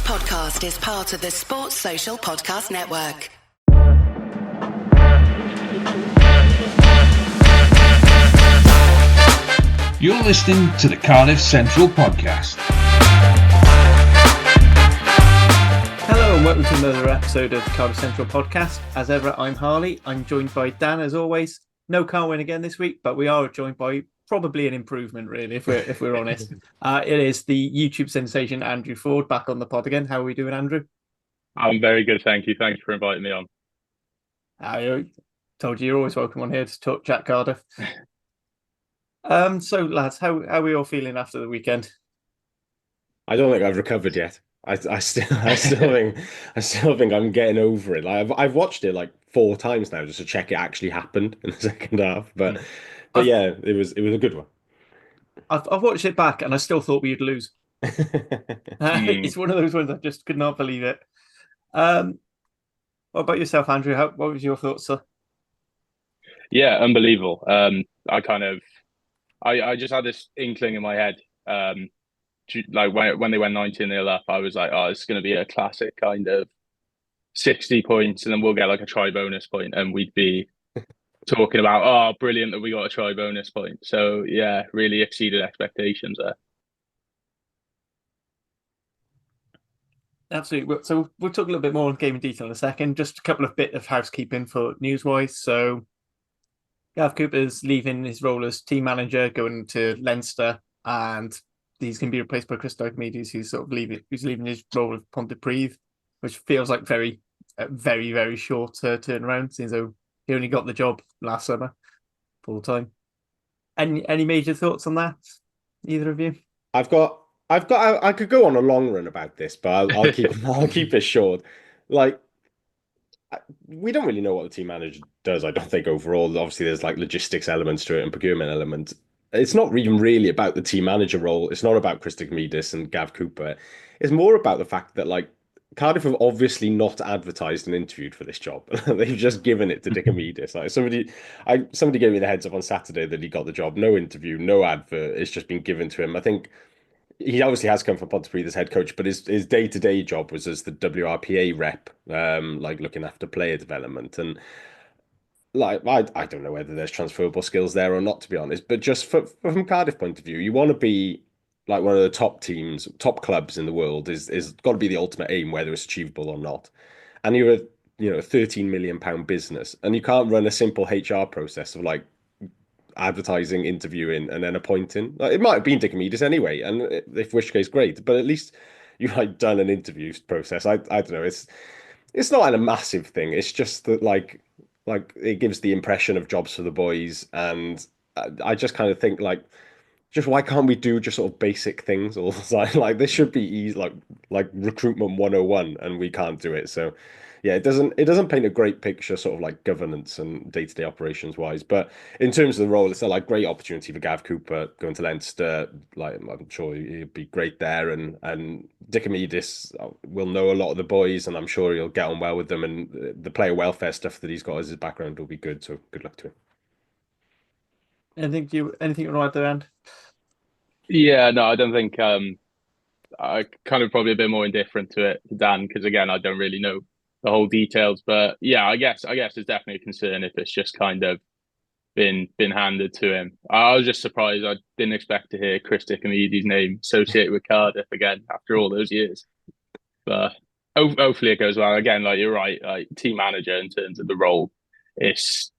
podcast is part of the Sports Social Podcast Network. You're listening to the Cardiff Central Podcast. Hello and welcome to another episode of the Cardiff Central Podcast. As ever, I'm Harley. I'm joined by Dan, as always. No Carwin again this week, but we are joined by probably an improvement, really, if we're honest. It is the YouTube sensation Andrew Forde back on the pod again. How are we doing, Andrew? I'm very good, thank you. Thanks for inviting me on. I told you you're always welcome on here to talk chat Cardiff. So, lads, how are we all feeling after the weekend? I don't think I've recovered yet. I still think I'm getting over it. Like I've watched it like 4 times now just to check it actually happened in the second half. But yeah, it was a good one. I've watched it back and I still thought we'd lose. It's one of those ones I just could not believe it. What about yourself, Andrew? What was your thoughts, sir? Yeah, unbelievable. I just had this inkling in my head. Like when they went 19-0 up, I was like, oh, it's going to be a classic kind of 60 points, and then we'll get like a try bonus point, and we'd be talking about, oh, brilliant that we got a try bonus point. So yeah, really exceeded expectations there. Absolutely. So we'll talk a little bit more on game in detail in a second. Just a couple of bit of housekeeping for news-wise. So Gav Cooper's leaving his role as team manager, going to Leinster, and he's going to be replaced by Chris Diomedes, who's leaving his role of Pontypridd, which feels like very, very short turnaround, since he only got the job last summer, full time. Any major thoughts on that, either of you? I could go on a long run about this, but I'll keep it short. Like, we don't really know what the team manager does, I don't think, overall. Obviously, there's like logistics elements to it and procurement elements. It's not even really about the team manager role. It's not about Chris Diomedes and Gav Cooper. It's more about the fact that, like, Cardiff have obviously not advertised and interviewed for this job. They've just given it to Diomedes. Like somebody gave me the heads up on Saturday that he got the job. No interview, no advert. It's just been given to him. I think he obviously has come from Pontypridd as head coach, but his day-to-day job was as the WRPA rep, like looking after player development. And like I don't know whether there's transferable skills there or not, to be honest. But just from Cardiff point of view, you want to be like one of the top teams, top clubs in the world is got to be the ultimate aim, whether it's achievable or not. And you're a £13 million business, and you can't run a simple HR process of like advertising, interviewing, and then appointing. Like, it might have been Diomedes anyway, and if which case, great. But at least you've like done an interview process. I don't know. It's not a massive thing. It's just that like it gives the impression of jobs for the boys, and I just kind of think like, just why can't we do just sort of basic things all the time? Like this should be easy, like recruitment 101, and we can't do it. So yeah, it doesn't paint a great picture, sort of like governance and day-to-day operations wise. But in terms of the role, it's a like great opportunity for Gav Cooper going to Leinster. Like I'm sure he'd be great there, and Diomedes will know a lot of the boys, and I'm sure he'll get on well with them. And the player welfare stuff that he's got as his background will be good. So good luck to him. Anything you want to add there, And? Yeah, no, I don't think. I kind of probably a bit more indifferent to it, Dan, because again, I don't really know the whole details. But yeah, I guess it's definitely a concern if it's just kind of been handed to him. I was just surprised. I didn't expect to hear Chris Diomedes' name associated with Cardiff again after all those years. But hopefully it goes well. Again, like you're right, like team manager in terms of the role, it's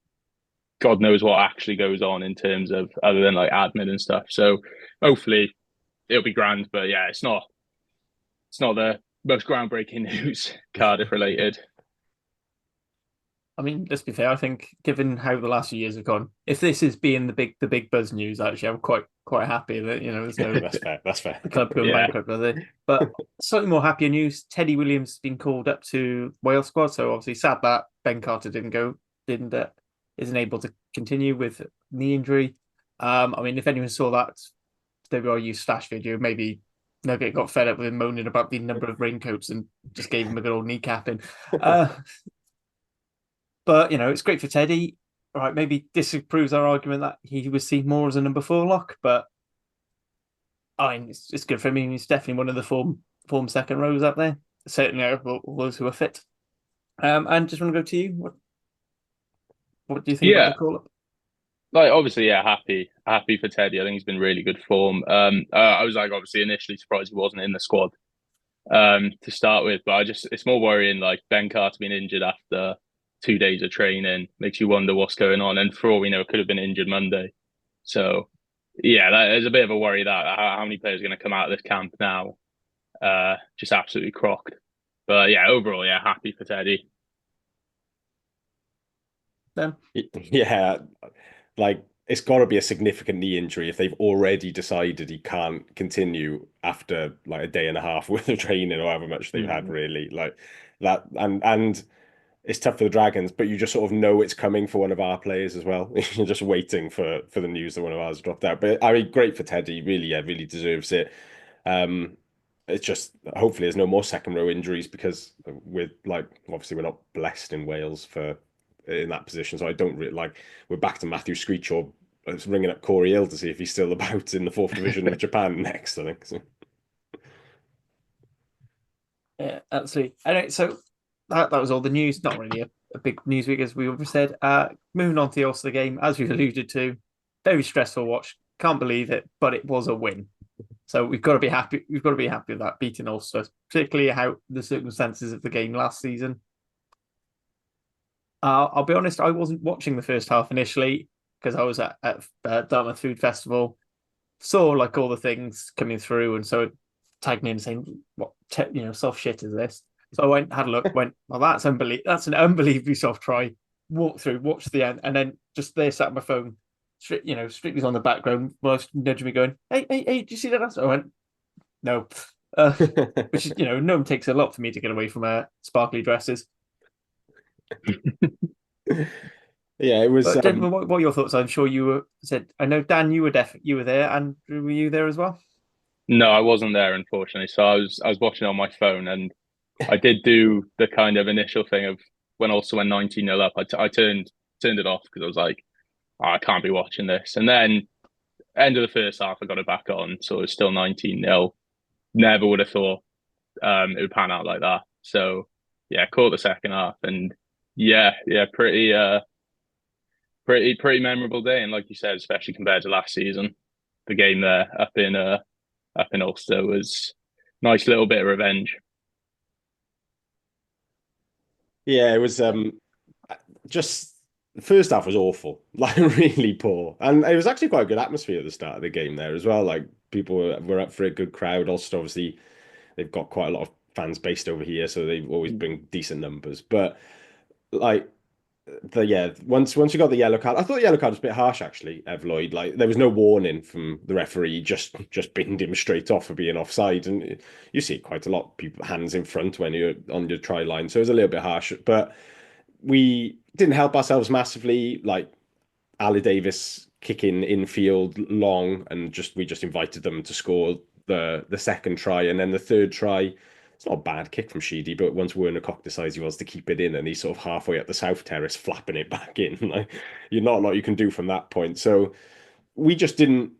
God knows what actually goes on in terms of other than like admin and stuff. So hopefully it'll be grand. But yeah, it's not the most groundbreaking news Cardiff related. I mean, let's be fair. I think, given how the last few years have gone, if this is being the big buzz news, actually, I'm quite happy that there's no that's fair. The club going bankrupt, are they? But slightly more happier news: Teddy Williams has been called up to Wales squad. So obviously, sad that Ben Carter isn't able to continue with knee injury. I mean, if anyone saw that WRU stash video, maybe Nugget got fed up with him moaning about the number of raincoats and just gave him a good old kneecapping. But, it's great for Teddy. All right, maybe disproves our argument that he was seen more as a number 4 lock, but I mean, it's good for him. He's definitely one of the form second rows up there. Certainly, all those who are fit. And just want to go to you. What do you think about Yeah, the call up? like obviously, yeah, happy for Teddy. I think he's been really good form. I was like obviously initially surprised he wasn't in the squad to start with, but it's more worrying. Like Ben Carter being injured after 2 days of training makes you wonder what's going on. And for all we know, could have been injured Monday. So yeah, that is a bit of a worry that how many players are going to come out of this camp now, just absolutely crocked. But yeah, overall, yeah, happy for Teddy. Ben? Yeah, like it's got to be a significant knee injury if they've already decided he can't continue after like a day and a half worth of training or however much they've had really like that and it's tough for the Dragons, but you just sort of know it's coming for one of our players as well. You're just waiting for the news that one of ours dropped out. But I mean, great for Teddy, really, yeah, really deserves it. Um, it's just hopefully there's no more second row injuries because with like obviously we're not blessed in Wales for in that position. So I don't really like we're back to Matthew Screechaw ringing up Corey Hill to see if he's still about in the fourth division of Japan next, I think. So. Yeah, absolutely. Anyway, so that was all the news. Not really a big news week, as we already said. Moving on to the Ulster game, as we've alluded to, very stressful watch. Can't believe it, but it was a win. So we've got to be happy. We've got to be happy with that beating Ulster, particularly how the circumstances of the game last season. I'll be honest, I wasn't watching the first half initially because I was at Dartmouth Food Festival. Saw like all the things coming through, and so tagged me in saying, "What soft shit is this?" So I went, had a look, went, "Well, that's unbelievable. That's an unbelievably soft try." Walked through, watched the end, and then just there sat my phone, strictly on the background, whilst nudging me, going, "Hey, do you see that?" So I went, "No," which is no one takes a lot for me to get away from sparkly dresses. Yeah, it was. But gentlemen, what are your thoughts? I'm sure said. I know Dan, you were there, and were you there as well? No, I wasn't there, unfortunately. So I was watching on my phone, and I did do the kind of initial thing of when also went 19-0 up. I turned it off because I was like, oh, I can't be watching this. And then end of the first half, I got it back on, so it was still 19-0. Never would have thought it would pan out like that. So yeah, caught the second half, and yeah, pretty memorable day. And like you said, especially compared to last season, the game there up in Ulster was a nice little bit of revenge. Yeah, it was just the first half was awful, like really poor, and it was actually quite a good atmosphere at the start of the game there as well. Like people were up for a good crowd. Ulster obviously they've got quite a lot of fans based over here, so they always bring decent numbers. But like once you got the yellow card, I thought the yellow card was a bit harsh actually, Ev Lloyd. Like there was no warning from the referee, just binned him straight off for being offside, and you see quite a lot of people hands in front when you're on your try line, so it was a little bit harsh. But we didn't help ourselves massively. Like Ali Davis kicking infield long, and we just invited them to score the second try, and then the third try. It's not a bad kick from Sheedy, but once Werner Cock decides he wants to keep it in, and he's sort of halfway up the south terrace, flapping it back in, like you're not a lot you can do from that point. So we just didn't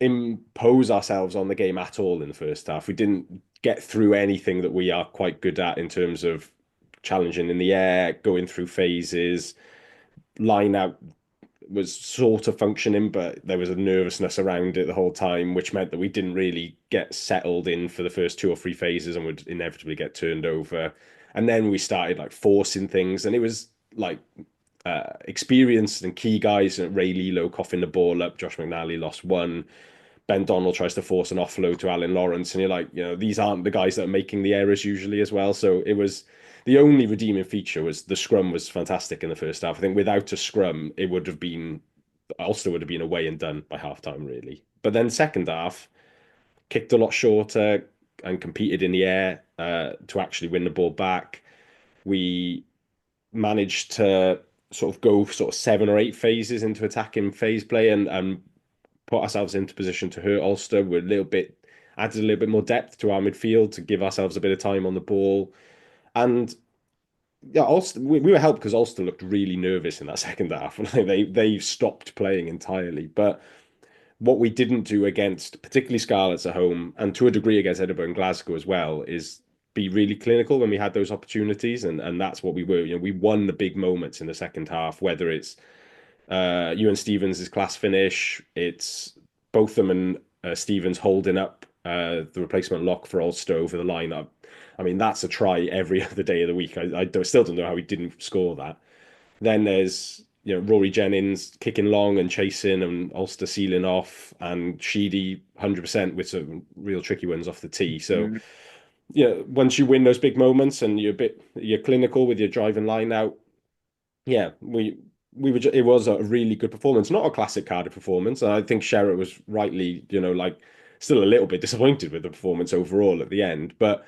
impose ourselves on the game at all in the first half. We didn't get through anything that we are quite good at in terms of challenging in the air, going through phases, line out was sort of functioning, but there was a nervousness around it the whole time, which meant that we didn't really get settled in for the first two or three phases and would inevitably get turned over. And then we started like forcing things, and it was like experienced and key guys. Ray Lilo coughing the ball up, Josh McNally lost one. Ben Donald tries to force an offload to Alan Lawrence, and you're like, these aren't the guys that are making the errors usually as well. So it was the only redeeming feature was the scrum was fantastic in the first half. I think without a scrum, it would have been Ulster would have been away and done by halftime, really. But then second half, kicked a lot shorter and competed in the air to actually win the ball back. We managed to sort of go sort of 7 or 8 phases into attacking phase play and put ourselves into position to hurt Ulster. We're added a little bit more depth to our midfield to give ourselves a bit of time on the ball. And yeah, Ulster, we were helped because Ulster looked really nervous in that second half. They stopped playing entirely. But what we didn't do against particularly Scarlets at home, and to a degree against Edinburgh and Glasgow as well, is be really clinical when we had those opportunities, and that's what we were. You know, we won the big moments in the second half, whether it's Ewan Stevens' class finish, it's Botham and Stevens holding up the replacement lock for Ulster over the line. I mean, that's a try every other day of the week. I still don't know how he didn't score that. Then there's Rory Jennings kicking long and chasing, and Ulster sealing off, and Sheedy 100% with some real tricky ones off the tee. So once you win those big moments and you're clinical with your driving line out, it was a really good performance, not a classic Cardiff performance. And I think Sherratt was rightly, still a little bit disappointed with the performance overall at the end, but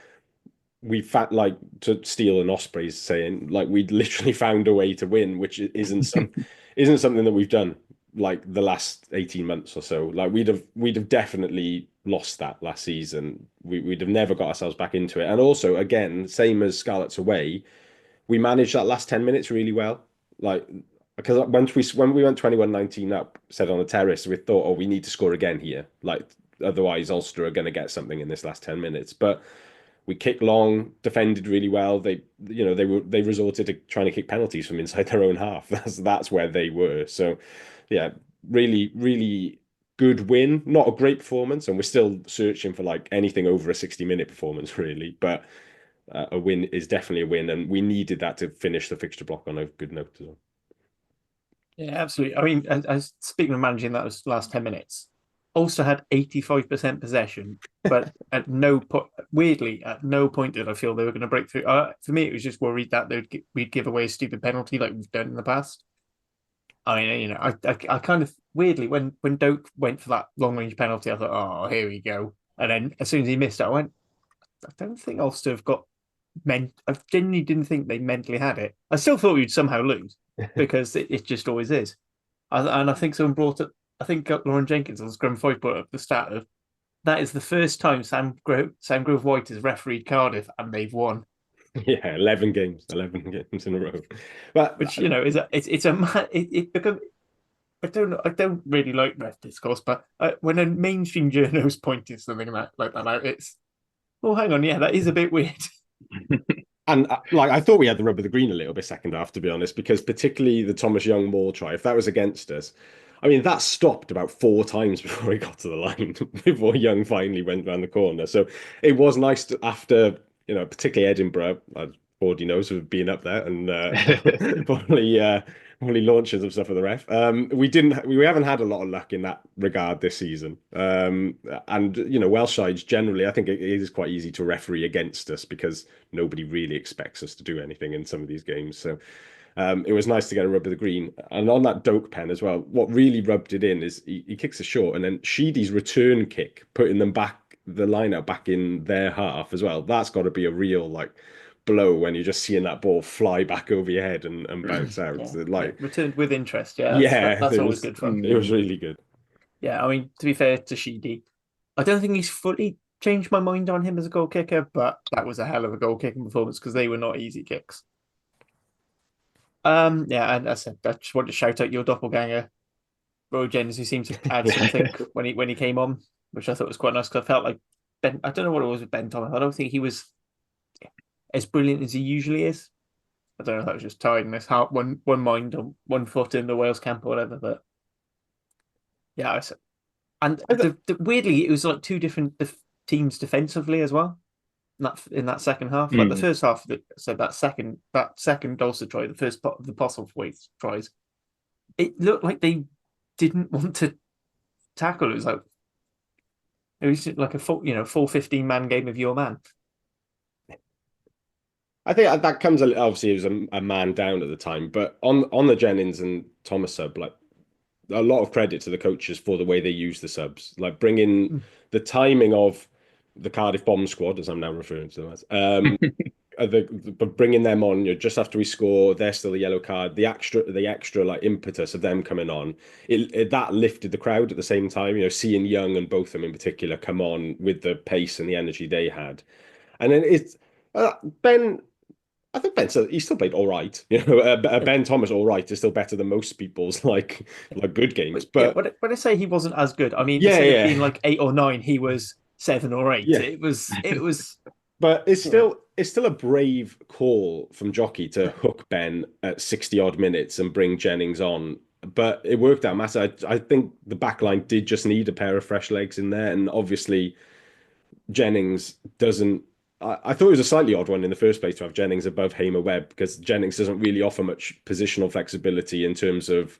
we like to Steele and Osprey's saying, like, we'd literally found a way to win, which isn't something that we've done like the last 18 months or so. Like we'd have definitely lost that last season. We'd have never got ourselves back into it. And also, again, same as Scarlets away, we managed that last 10 minutes really well. Like, because when we went 21-19 up, said on the terrace, we thought, oh, we need to score again here. Like, otherwise Ulster are going to get something in this last 10 minutes. But we kicked long, defended really well. They resorted to trying to kick penalties from inside their own half. That's where they were. So, yeah, really, really good win. Not a great performance, and we're still searching for like anything over a 60-minute performance, really. But a win is definitely a win, and we needed that to finish the fixture block on a good note as well. Yeah, absolutely. I mean, as speaking of managing that last 10 minutes, Ulster had 85% possession, but at no point, weirdly, at no point did I feel they were going to break through. For me, it was just worried that we'd give away a stupid penalty like we've done in the past. I mean, I kind of weirdly when Doak went for that long range penalty, I thought, oh, here we go. And then as soon as he missed it, I went, I don't think Ulster have got I genuinely didn't think they mentally had it. I still thought we'd somehow lose because it just always is. And I think someone brought up, I think Lauren Jenkins on Scrum 5 brought up the stat of that is the first time Sam Grove White has refereed Cardiff and they've won. Yeah, 11 games in a row. But which it becomes. I don't really like ref discourse, but when a mainstream journalist pointing something like that out, it's hang on, yeah, that is a bit weird. And like I thought we had the rub of the green a little bit second half, to be honest, because particularly the Thomas Young maul try, if that was against us, I mean, that stopped about 4 times before he got to the line, before Young finally went round the corner. So it was nice to, after, particularly Edinburgh, Forde knows, of being up there and probably launches of stuff for the ref. We haven't had a lot of luck in that regard this season. And Welsh sides generally, I think it is quite easy to referee against us because nobody really expects us to do anything in some of these games. So it was nice to get a rub of the green. And on that Doak pen as well, what really rubbed it in is he kicks a short, and then Sheedy's return kick, putting them back, the lineup back in their half as well. That's got to be a real blow when you're just seeing that ball fly back over your head and bounce out. Returned with interest. Yeah, that's always good fun. It was really good. Yeah, I mean, to be fair to Sheedy, I don't think he's fully changed my mind on him as a goal kicker, but that was a hell of a goal kicking performance because they were not easy kicks. And as I said, I just want to shout out your doppelganger, Roy Jennings, who seemed to add something when he came on, which I thought was quite nice because I felt like Ben. I don't know what it was with Ben Thomas. I don't think he was as brilliant as he usually is. I don't know if that was just tiredness, one mind on one foot in the Wales camp or whatever. But yeah, weirdly, it was like 2 different teams defensively as well. In that second half, like the first half, that second Ulster try, the first part of the Postlethwaite tries, it looked like they didn't want to tackle. It was like a full 15-man game of your man. I think that comes obviously it was a man down at the time, but on the Jennings and Thomas sub, like a lot of credit to the coaches for the way they use the subs, like bringing the timing of the Cardiff bomb squad, as I'm now referring to them as, but bringing them on, just after we score, they're still a yellow card. The extra like impetus of them coming on, that lifted the crowd at the same time. Seeing Young and Botham in particular come on with the pace and the energy they had, and then it's Ben. I think he still played all right. Ben Thomas all right is still better than most people's like good games. Yeah, But when I say he wasn't as good, I mean yeah, instead of being yeah, like 8 or 9, he was 7 or 8. yeah. It was But you know it's still a brave call from Jockey to hook Ben at 60 odd minutes and bring Jennings on. But it worked out massive. I think the back line did just need a pair of fresh legs in there, and obviously Jennings doesn't. I thought it was a slightly odd one in the first place to have Jennings above Hamer Webb because Jennings doesn't really offer much positional flexibility in terms of,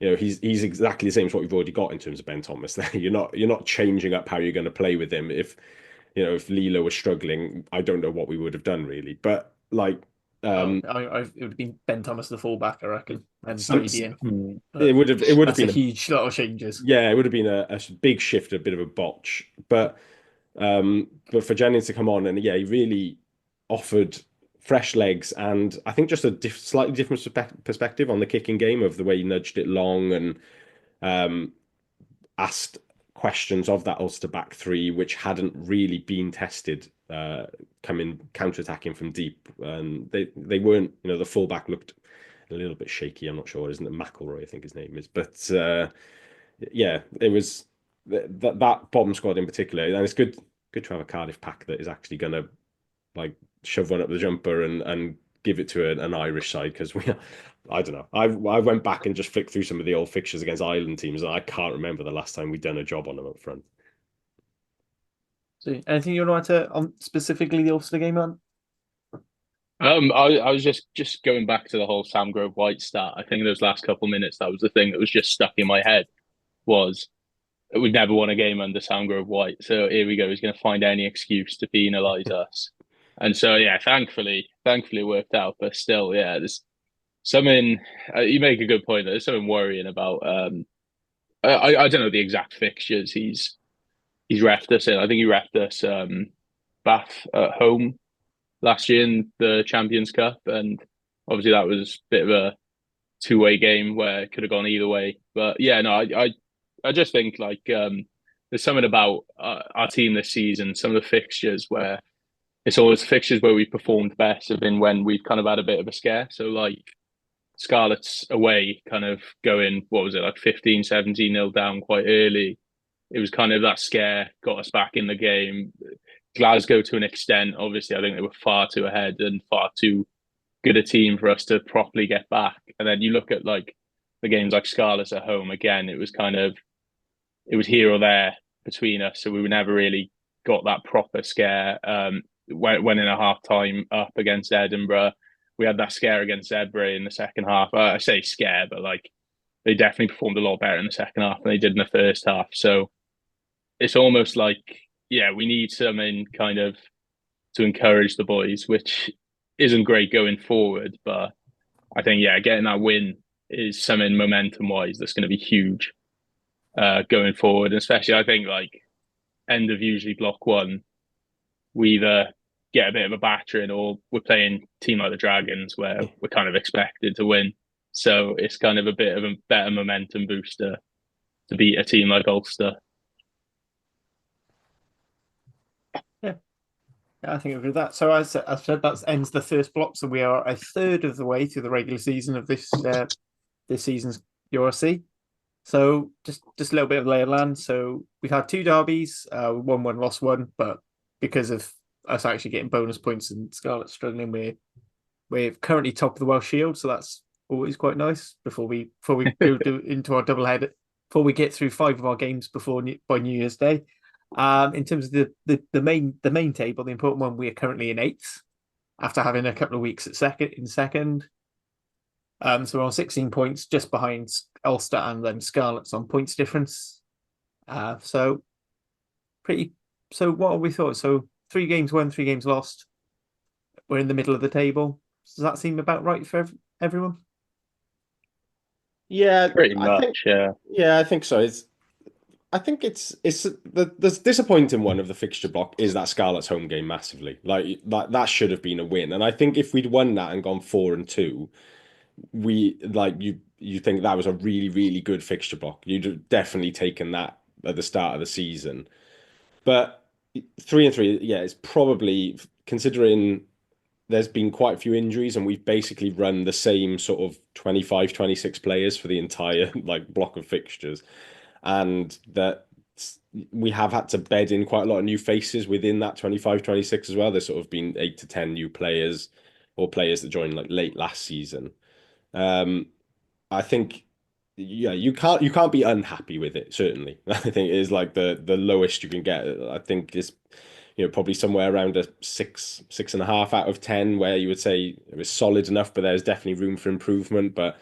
he's exactly the same as what we've already got in terms of Ben Thomas. There, you're not changing up how you're going to play with him. If Lilo was struggling, I don't know what we would have done really. But like, it would have been Ben Thomas the fullback, I reckon, and some, Brady in. it would have That's a been huge lot of changes. yeah, it would have been a big shift, a bit of a botch. But for Jennings to come on and yeah, he really offered fresh legs and I think just a slightly different perspective on the kicking game of the way he nudged it long and um, asked questions of that Ulster back three, which hadn't really been tested, coming counter-attacking from deep. And they weren't, the fullback looked a little bit shaky. I'm not sure, isn't it? McElroy, I think his name is. But yeah, it was that bottom squad in particular, and it's good to have a Cardiff pack that is actually going to like shove one up the jumper and give it to an Irish side because I don't know. I went back and just flicked through some of the old fixtures against Ireland teams, and I can't remember the last time we'd done a job on them up front. So, anything you want to add on specifically the Ulster game on? I was just going back to the whole Sam Grove White start. I think those last couple of minutes, that was the thing that was just stuck in my head was we've never won a game under Sam Grove White. So here we go. He's going to find any excuse to penalise us. And so, yeah, thankfully it worked out. But still, yeah, there's something, you make a good point. There's something worrying about, I don't know the exact fixtures he's refed us in. I think he refed us Bath at home last year in the Champions Cup. And obviously that was a bit of a two-way game where it could have gone either way. But yeah, no, I just think like there's something about our team this season, some of the fixtures where it's always fixtures where we performed best have been when we've kind of had a bit of a scare. So like Scarlets away kind of going, what was it, like 15, 17-0 down quite early. It was kind of that scare got us back in the game. Glasgow to an extent, obviously, I think they were far too ahead and far too good a team for us to properly get back. And then you look at like the games like Scarlets at home, again, it was here or there between us. So we never really got that proper scare. When in a half time up against Edinburgh, we had that scare against Zebre in the second half. I say scare, but like they definitely performed a lot better in the second half than they did in the first half. So it's almost like, yeah, we need something kind of to encourage the boys, which isn't great going forward. But I think, yeah, getting that win is something momentum wise that's going to be huge going forward. And especially, I think, like end of usually block one, we either get a bit of a battering or we're playing a team like the Dragons where we're kind of expected to win. So it's kind of a bit of a better momentum booster to beat a team like Ulster. Yeah, I think I agree with that. So as I said, that ends the first block. So we are a third of the way through the regular season of this season's URC. So just a little bit of lay of land. So we've had two derbies, won one, lost one, but because of us actually getting bonus points and Scarlet struggling, we're currently top of the Welsh Shield. So that's always quite nice before we go into our double header. Before we get through 5 of our games by New Year's Day. In terms of the main table, the important one, we are currently in 8th after having a couple of weeks in second. So we're on 16 points, just behind Ulster and then Scarlets on points difference. So what have we thought? So 3 games won, 3 games lost. We're in the middle of the table. Does that seem about right for everyone? Yeah, pretty much. Yeah, I think so. I think it's the disappointing one of the fixture block is that Scarlet's home game massively. Like that should have been a win, and I think if we'd won that and gone 4-2, you think that was a really really good fixture block. You'd have definitely taken that at the start of the season, but 3-3, yeah, it's probably considering there's been quite a few injuries, and we've basically run the same sort of 25, 26 players for the entire like block of fixtures, and that we have had to bed in quite a lot of new faces within that 25, 26 as well. There's sort of been 8 to 10 new players or players that joined like late last season. I think, yeah, you can't be unhappy with it, certainly. I think it is like the lowest you can get. I think it's, probably somewhere around a 6.5 out of 10, where you would say it was solid enough, but there's definitely room for improvement. But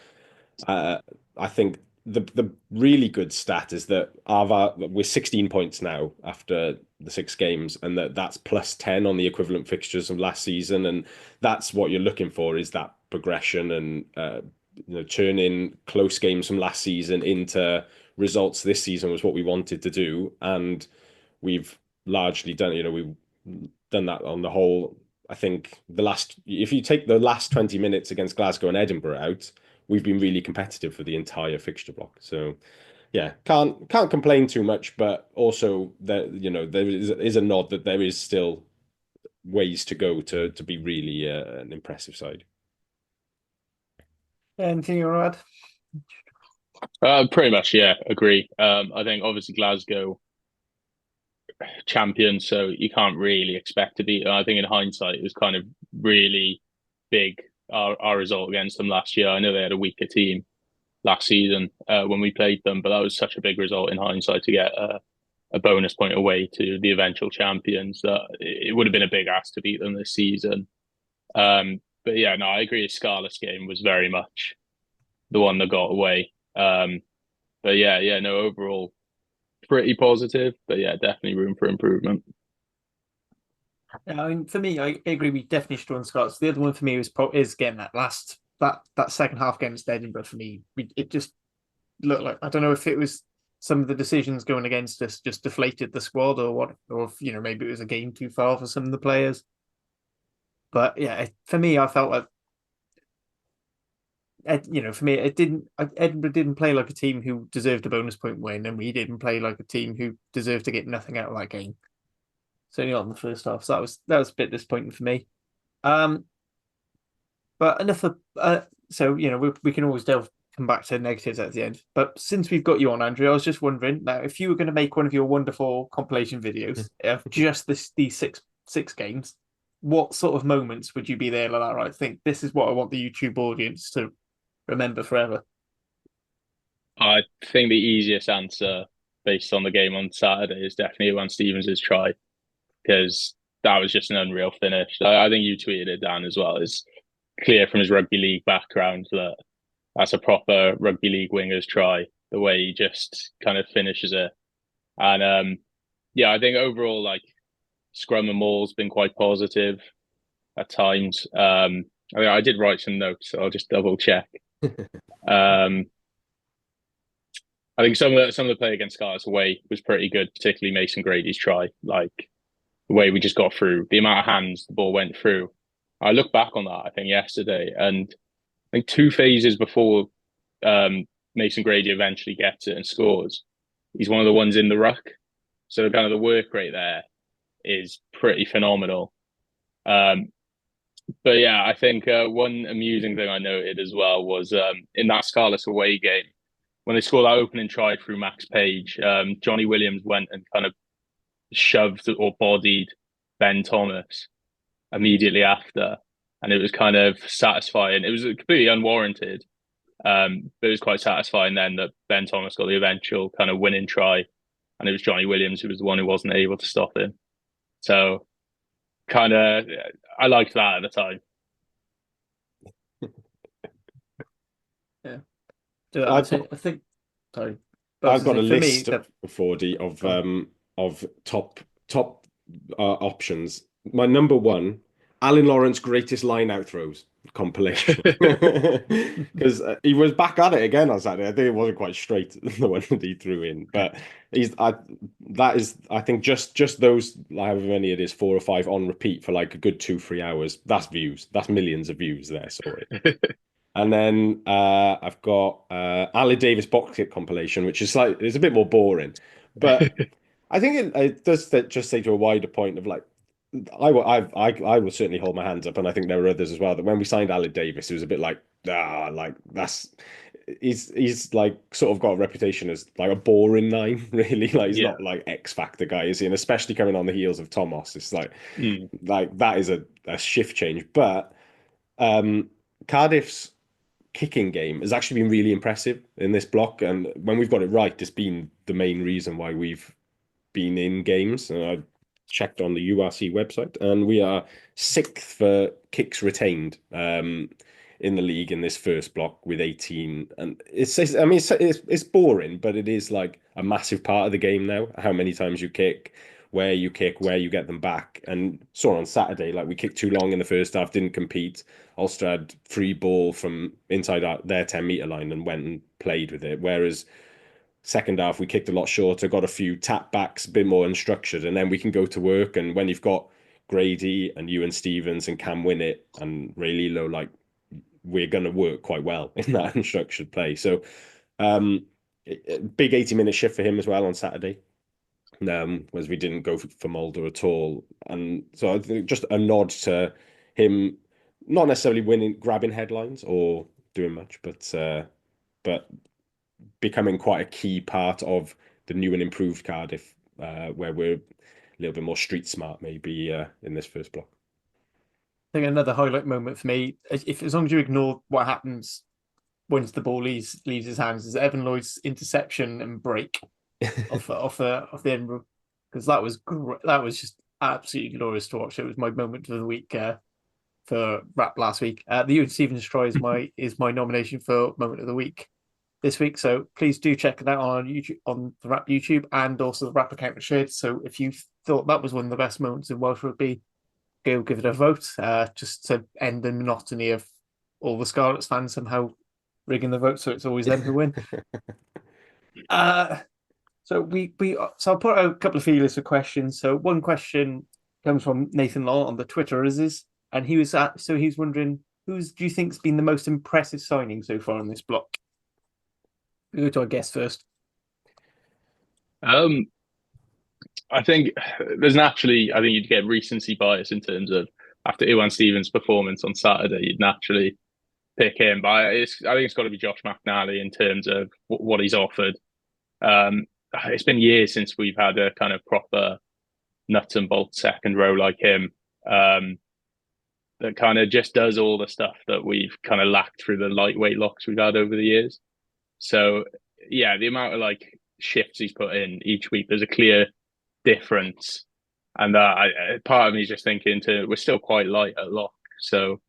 I think the really good stat is that we're 16 points now after the 6 games, and that's plus 10 on the equivalent fixtures of last season, and that's what you're looking for, is that progression and turning close games from last season into results this season was what we wanted to do, and we've largely done. We've done that on the whole. I think if you take the last 20 minutes against Glasgow and Edinburgh out, we've been really competitive for the entire fixture block. So yeah, can't complain too much, but also there is a nod that there is still ways to go to be really an impressive side. Anything you want to add? Pretty much, yeah, agree. I think obviously Glasgow champion, so you can't really expect to beat. I think in hindsight, it was kind of really big, our result against them last year. I know they had a weaker team last season when we played them, but that was such a big result in hindsight to get a bonus point away to the eventual champions that it would have been a big ask to beat them this season. But yeah, no, I agree. Scarlett's game was very much the one that got away. But yeah, no, overall pretty positive, but yeah, definitely room for improvement. Yeah, I mean, for me, I agree. We definitely should run Scots. The other one for me is getting that second half against Edinburgh. For me, it just looked like, I don't know if it was some of the decisions going against us just deflated the squad or what, or if, maybe it was a game too far for some of the players. But yeah, for me, I felt like, for me, Edinburgh didn't play like a team who deserved a bonus point win, and we didn't play like a team who deserved to get nothing out of that game. Certainly not in the first half. So that was a bit disappointing for me. But enough of so we can always come back to negatives at the end. But since we've got you on, Andrew, I was just wondering now, if you were going to make one of your wonderful compilation videos of just these six games, what sort of moments would you be there like that? Right, I think this is what I want the YouTube audience to remember forever. I think the easiest answer based on the game on Saturday is definitely Iwan Stevens' try, because that was just an unreal finish. I think you tweeted it, Dan, as well. It's clear from his rugby league background that that's a proper rugby league winger's try, the way he just kind of finishes it. And yeah, I think overall, like, scrum and maul's been quite positive at times. I did write some notes, so I'll just double check. I think some of the play against Scarlett's away was pretty good, particularly Mason Grady's try. Like, the way we just got through, the amount of hands the ball went through. I look back on that, I think, yesterday, and I think 2 phases before Mason Grady eventually gets it and scores, he's one of the ones in the ruck. So kind of the work rate there is pretty phenomenal. But yeah, I think one amusing thing I noted as well was in that Scarlett's away game, when they scored that opening try through Max Page, Johnny Williams went and kind of shoved or bodied Ben Thomas immediately after, and it was kind of satisfying. It was completely unwarranted, but it was quite satisfying then that Ben Thomas got the eventual kind of winning try, and it was Johnny Williams who was the one who wasn't able to stop him. So kind of, I liked that at the time. Yeah, I think. Sorry, I've got a list of Forde of top options. My number one, Alan Lawrence greatest line out throws compilation, because he was back at it again on Saturday. I think it wasn't quite straight, the one that he threw in, but I think just those, however many it is, 4 or 5 on repeat for like a good 2-3 hours. That's views. That's millions of views there. Sorry. And then I've got Ali Davis box kick compilation, which is it's a bit more boring, but I think it does just say to a wider point of like I will certainly hold my hands up, and I think there were others as well. That when we signed Aled Davis, it was a bit like like that's he's like sort of got a reputation as like a boring nine, really. Like he's Yeah. not like X Factor guy, is he? And especially coming on the heels of Thomas, it's Mm. like that is a shift change. But Cardiff's kicking game has actually been really impressive in this block, and when we've got it right, it's been the main reason why we've been in games. And I checked on the URC website, and we are sixth for kicks retained in the league in this first block with 18. And I mean, it's boring, but it is like a massive part of the game now. How many times you kick, where you kick, where you get them back. And saw on Saturday, like we kicked too long in the first half, didn't compete. Ulster had free ball from inside their 10-meter line and went and played with it. Whereas second half, we kicked a lot shorter, got a few tap backs, a bit more unstructured, and then we can go to work. And when you've got Grady and Ewan Stevens and Cam Winnett and Ray Lilo, like we're going to work quite well in that unstructured play. So big 80-minute shift for him as well on Saturday. Whereas we didn't go for Mulder at all. And so I think just a nod to him, not necessarily grabbing headlines or doing much, but becoming quite a key part of the new and improved Cardiff, where we're a little bit more street smart maybe in this first block. I think another highlight moment for me, if as long as you ignore what happens once the ball leaves his hands, is Evan Lloyd's interception and break off the Edinburgh, because that was great. That was just absolutely glorious to watch. It was my moment of the week for Rap last week. The Ewan Stevens try is my nomination for moment of the week this week. So please do check it out on YouTube, on the Rap YouTube, and also the Rap account shared. So if you thought that was one of the best moments in Welsh rugby, go give it a vote, just to end the monotony of all the Scarlets fans somehow rigging the vote so it's always them who win. So I'll put out a couple of feelers for questions. So one question comes from Nathan Law on the Twitter and he's wondering, do you think's been the most impressive signing so far in this block? We'll go to our guest first. I think there's naturally, I think you'd get recency bias in terms of after Iwan Stevens' performance on Saturday, you'd naturally pick him. But I think it's got to be Josh McNally in terms of what he's offered. It's been years since we've had a kind of proper nuts and bolts second row like him, that kind of just does all the stuff that we've kind of lacked through the lightweight locks we've had over the years. So yeah, the amount of like shifts he's put in each week, there's a clear difference. And part of me is just thinking we're still quite light at lock. So in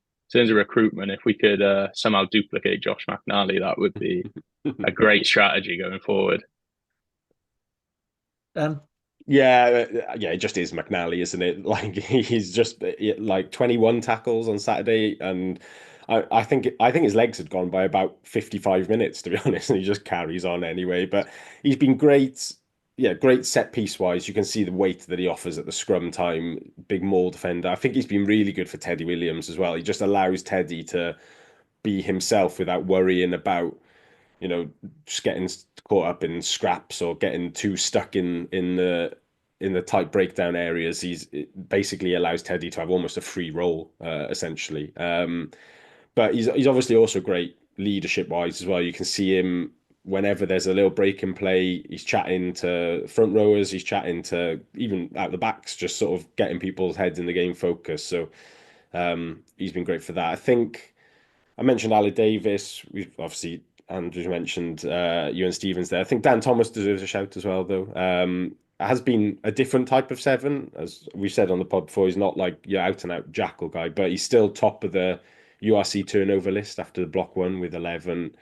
terms of recruitment, if we could somehow duplicate Josh McNally, that would be a great strategy going forward. Yeah, it just is McNally, isn't it? Like he's just like 21 tackles on Saturday, and I think his legs had gone by about 55 minutes, to be honest, and he just carries on anyway. But he's been great. Yeah, great set piece wise. You can see the weight that he offers at the scrum time. Big maul defender. I think he's been really good for Teddy Williams as well. He just allows Teddy to be himself without worrying about, just getting caught up in scraps or getting too stuck in the tight breakdown areas. It basically allows Teddy to have almost a free role, essentially. But he's obviously also great leadership wise as well. You can see him whenever there's a little break in play, he's chatting to front rowers, he's chatting to even out the backs, just sort of getting people's heads in the game focus. So he's been great for that. I think I mentioned Ali Davis. We've obviously, Andrew mentioned Ewan Stevens there. I think Dan Thomas deserves a shout as well, though. Has been a different type of seven, as we said on the pod before. He's not like your out and out jackal guy, but he's still top of the URC turnover list after the block one with 11.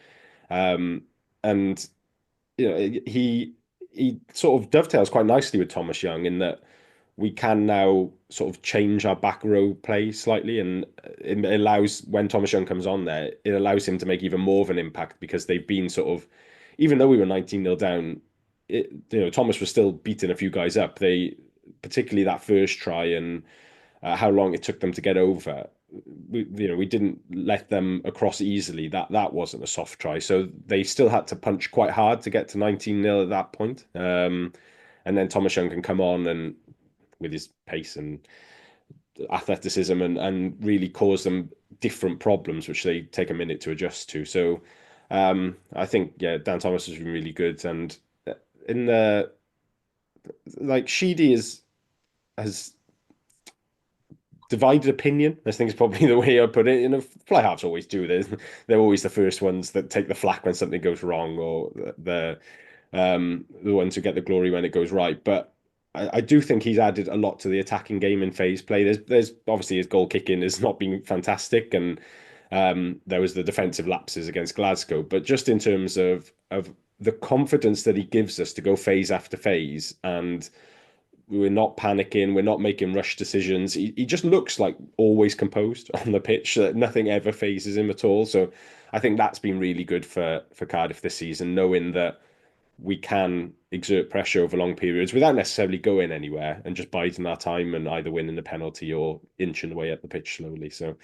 And he sort of dovetails quite nicely with Thomas Young in that we can now sort of change our back row play slightly, and it allows, when Thomas Young comes on there, it allows him to make even more of an impact, because they've been sort of, even though we were 19-0 down, Thomas was still beating a few guys up. Particularly that first try and how long it took them to get over. We didn't let them across easily. That wasn't a soft try, so they still had to punch quite hard to get to 19-0 at that point. And then Thomas Young can come on and with his pace and athleticism and really cause them different problems, which they take a minute to adjust to. So I think, yeah, Dan Thomas has been really good. And in the, like, Sheedy has divided opinion. I think is probably the way I put it. You know, fly halves always do this. They're always the first ones that take the flak when something goes wrong, or the ones who get the glory when it goes right. But I do think he's added a lot to the attacking game in phase play. There's obviously his goal kicking has not been fantastic, and there was the defensive lapses against Glasgow. But just in terms of the confidence that he gives us to go phase after phase, and we're not panicking, we're not making rush decisions. He just looks like always composed on the pitch, that nothing ever phases him at all. So I think that's been really good for Cardiff this season, knowing that we can exert pressure over long periods without necessarily going anywhere, and just biding our time and either winning the penalty or inching away at the pitch slowly. So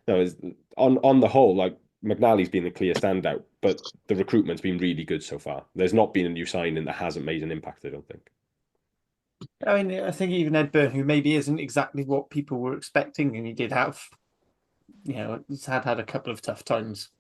no, on the whole, like, McNally's been the clear standout, but the recruitment's been really good so far. There's not been a new signing that hasn't made an impact, I don't think. I mean, I think even Ed Byrne, who maybe isn't exactly what people were expecting, and he did have, he's had a couple of tough times,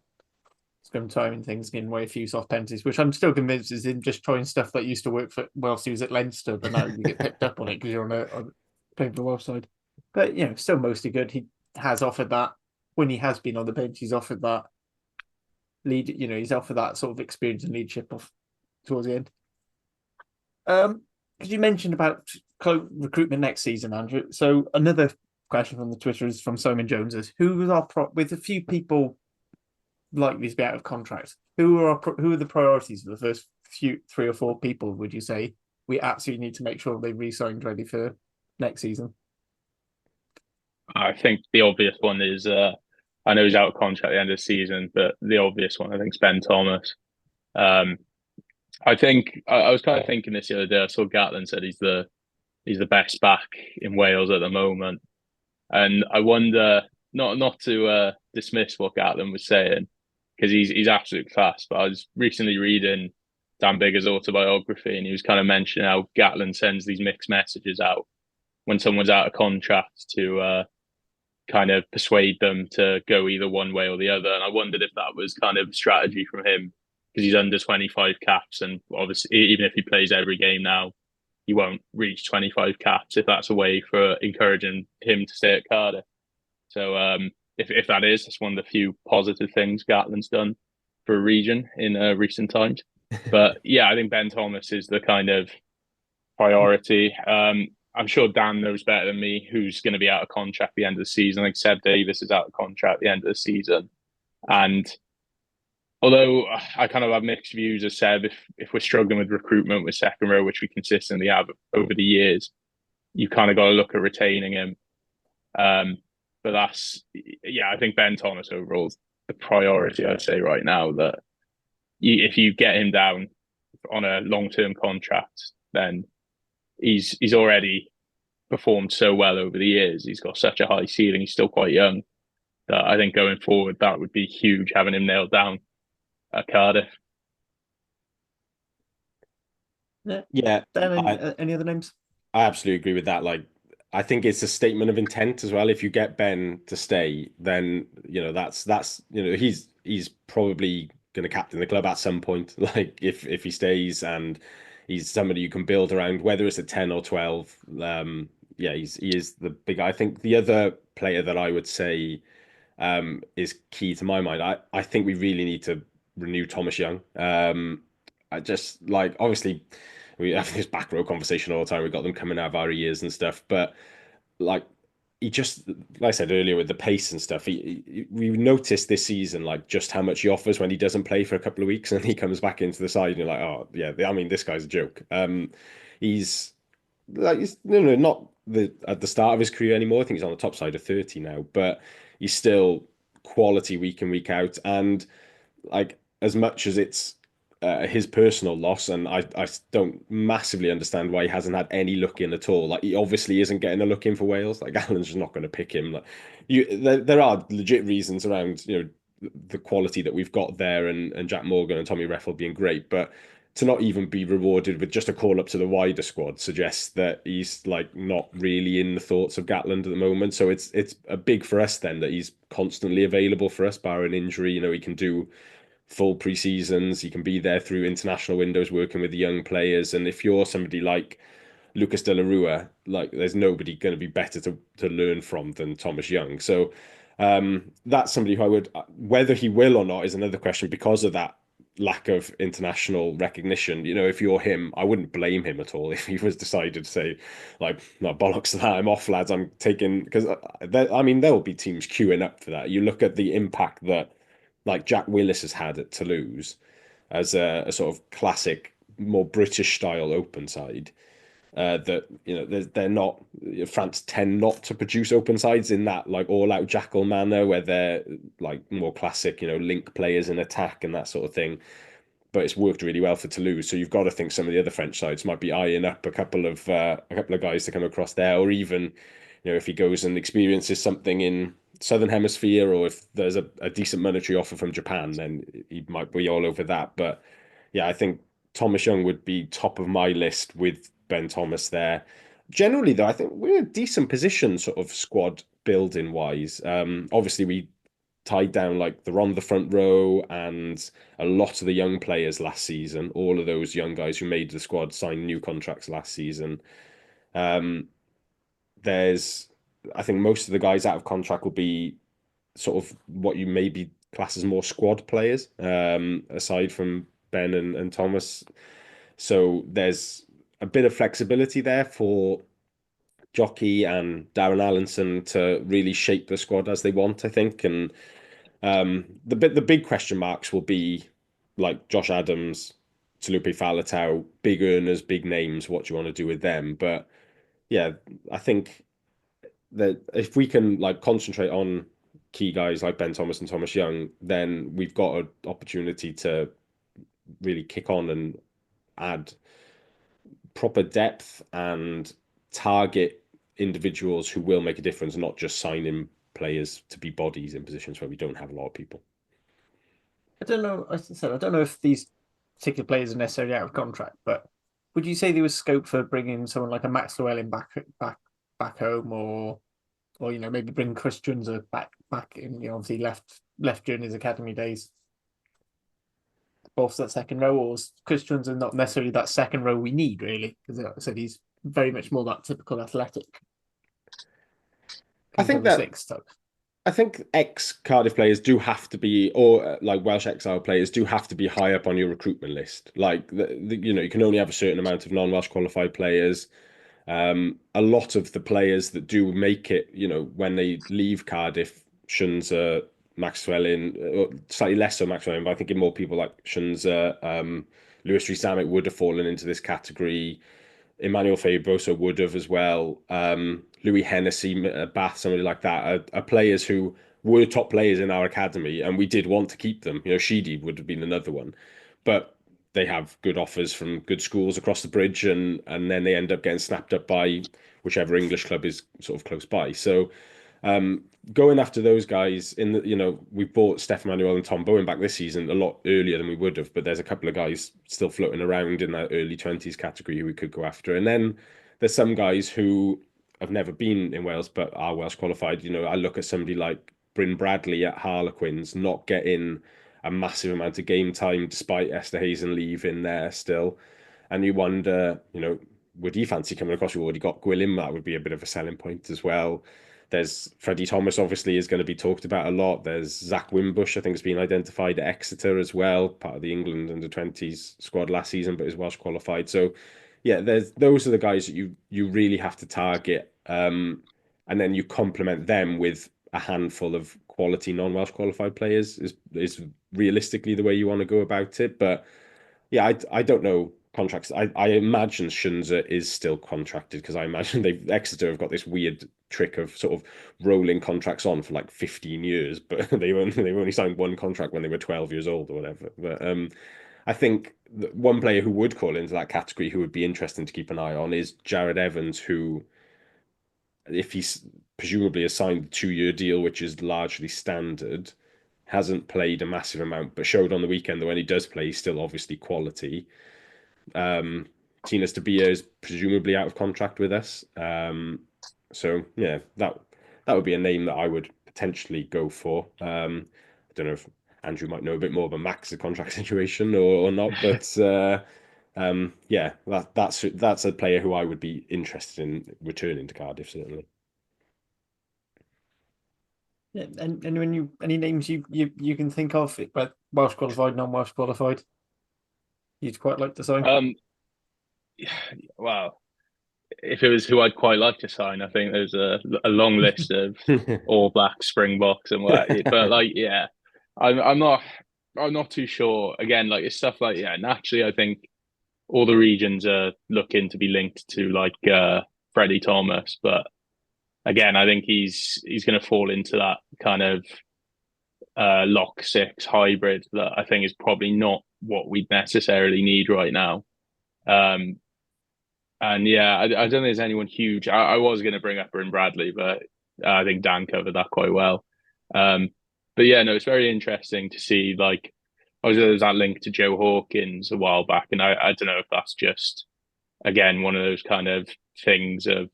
scrum time and things, getting away a few soft penalties, which I'm still convinced is him just trying stuff that used to work for whilst he was at Leinster, but now you get picked up on it because you're on playing for the Welsh side. But still mostly good. He has offered that when he has been on the bench. He's offered that lead. He's offered that sort of experience and leadership towards the end. Because you mentioned about recruitment next season, Andrew. So another question from the Twitter is from Simon Jones: is who is with a few people likely to be out of contract? Who are the priorities for the first three or four people? Would you say we absolutely need to make sure they re-signed ready for next season? I think the obvious one is I know he's out of contract at the end of the season, but the obvious one I think is Ben Thomas. I think I was kind of thinking this the other day. I saw Gatlin said he's the best back in Wales at the moment, and I wonder not to dismiss what Gatlin was saying, because he's absolute class. But I was recently reading Dan Biggar's autobiography, and he was kind of mentioning how Gatlin sends these mixed messages out when someone's out of contract to kind of persuade them to go either one way or the other. And I wondered if that was kind of a strategy from him, because he's under 25 caps, and obviously even if he plays every game now, he won't reach 25 caps, if that's a way for encouraging him to stay at Cardiff. So if that is, that's one of the few positive things Gatlin's done for a region in recent times. But yeah, I think Ben Thomas is the kind of priority. I'm sure Dan knows better than me who's going to be out of contract at the end of the season. I think Seb Davis is out of contract at the end of the season. And although I kind of have mixed views of Seb, if we're struggling with recruitment with second row, which we consistently have over the years, you kind of got to look at retaining him. But I think Ben Thomas overall is the priority, I'd say right now, that if you get him down on a long-term contract, then he's already performed so well over the years. He's got such a high ceiling. He's still quite young. That I think going forward, that would be huge, having him nailed down at Cardiff. Yeah. Any other names? I absolutely agree with that. Like, I think it's a statement of intent as well. If you get Ben to stay, then that's he's probably going to captain the club at some point. Like, if he stays, and he's somebody you can build around, whether it's a 10 or 12. He is the big. I think the other player that I would say is key to my mind. I think we really need to renew Thomas Young. I just, like, obviously we have this back row conversation all the time. We've got them coming out of our ears and stuff, but like, he just, like I said earlier, with the pace and stuff, we noticed this season, like, just how much he offers when he doesn't play for a couple of weeks and he comes back into the side and you're like, oh yeah, I mean, this guy's a joke. He's like, not at the start of his career anymore. I think he's on the top side of 30 now, but he's still quality week in, week out. And like, as much as it's his personal loss, and I don't massively understand why he hasn't had any look in at all. Like, he obviously isn't getting a look in for Wales. Like, Alan's just not going to pick him. Like, there are legit reasons around the quality that we've got there, and Jack Morgan and Tommy Reffel being great, but to not even be rewarded with just a call up to the wider squad suggests that he's like not really in the thoughts of Gatland at the moment. So it's a big for us then that he's constantly available for us, barring injury. You know, he can do full pre-seasons, he can be there through international windows working with the young players. And if you're somebody like Lucas De La Rua, like there's nobody going to be better to learn from than Thomas Young. So that's somebody who I would, whether he will or not is another question because of that lack of international recognition. You know, if you're him, I wouldn't blame him at all if he was decided to say, like, no, bollocks to that, I'm off, lads, I'm taking, because I mean, there will be teams queuing up for that. You look at the impact that like Jack Willis has had at Toulouse as a sort of classic, more British style open side. That you know they're not France tend not to produce open sides in that like all out jackal manner where they're like more classic, you know, link players in attack and that sort of thing. But it's worked really well for Toulouse, so you've got to think some of the other French sides might be eyeing up a couple of guys to come across there, or even, you know, if he goes and experiences something in Southern Hemisphere, or if there's a decent monetary offer from Japan, then he might be all over that. But yeah, I think Thomas Young would be top of my list with Ben Thomas there. Generally, though, I think we're in a decent position, sort of squad building wise. Obviously, we tied down like they're on the front row and a lot of the young players last season. All of those young guys who made the squad signed new contracts last season. There's, I think most of the guys out of contract will be sort of what you maybe class as more squad players, aside from Ben and Thomas. So there's a bit of flexibility there for Jockey and Darren Allinson to really shape the squad as they want, I think. And the big question marks will be like Josh Adams, Talupe Faletau, big earners, big names. What do you want to do with them? But yeah, I think that if we can like concentrate on key guys like Ben Thomas and Thomas Young, then we've got an opportunity to really kick on and add proper depth and target individuals who will make a difference, not just signing players to be bodies in positions where we don't have a lot of people. I don't know. As I said, I don't know if these particular players are necessarily out of contract, but would you say there was scope for bringing someone like a Max Llewellyn back home, or you know, maybe bring Chris Junzer back in, you know, obviously left during his academy days, both that second row, or is Chris Junzer not necessarily that second row we need really? Because like I said, he's very much more that typical athletic. I think that six type. I think ex-Cardiff players do have to be, or like Welsh exile players do have to be high up on your recruitment list. Like, you know, you can only have a certain amount of non-Welsh qualified players. A lot of the players that do make it, you know, when they leave Cardiff, Shunza, Maxwellin, slightly less so Maxwellin, but I think more people like Shunza, Lewis Rees-Zammit would have fallen into this category. Emmanuel Fabroso would have as well. Louis Hennessy, Bath, somebody like that are players who were top players in our academy, and we did want to keep them. You know, Sheedy would have been another one, but they have good offers from good schools across the bridge, and then they end up getting snapped up by whichever English club is sort of close by. So going after those guys in the, you know, we bought Steph Manuel and Tom Bowen back this season a lot earlier than we would have, but there's a couple of guys still floating around in that early 20s category who we could go after. And then there's some guys who have never been in Wales but are Welsh qualified. You know, I look at somebody like Bryn Bradley at Harlequins not getting a massive amount of game time despite Esther Hazen leaving there still. And you wonder, you know, would he fancy coming across? We've already got Gwilym, that would be a bit of a selling point as well. There's Freddie Thomas, obviously, is going to be talked about a lot. There's Zach Wimbush, I think, has been identified at Exeter as well, part of the England under-20s squad last season, but is Welsh qualified. So, yeah, those are the guys that you really have to target, and then you complement them with a handful of quality non-Welsh qualified players is realistically the way you want to go about it. But yeah, I don't know contracts. I imagine Shunza is still contracted because I imagine Exeter have got this weird trick of sort of rolling contracts on for like 15 years, but they've only signed one contract when they were 12 years old or whatever. But I think one player who would call into that category who would be interesting to keep an eye on is Jared Evans, who, if he's presumably has signed a 2-year deal, which is largely standard, hasn't played a massive amount, but showed on the weekend that when he does play, he's still obviously quality. Tinas Tabia is presumably out of contract with us. So yeah, that would be a name that I would potentially go for. I don't know if Andrew might know a bit more of a Max's contract situation or not, but yeah, that's a player who I would be interested in returning to Cardiff, certainly. Yeah, and when any names you can think of, but Welsh qualified, non-Welsh qualified, you'd quite like to sign? Well, if it was who I'd quite like to sign, I think there's a long list of All Blacks, Springboks, and what. But like, yeah, I'm not too sure. Again, like it's stuff like naturally, I think all the regions are looking to be linked to like Freddie Thomas, but again, I think he's going to fall into that kind of lock six hybrid that I think is probably not what we necessarily need right now. And yeah, I don't think there's anyone huge. I was going to bring up Bryn Bradley, but I think Dan covered that quite well. But yeah, no, it's very interesting to see. Like, obviously, there was that link to Joe Hawkins a while back, and I don't know if that's just again one of those kind of things of.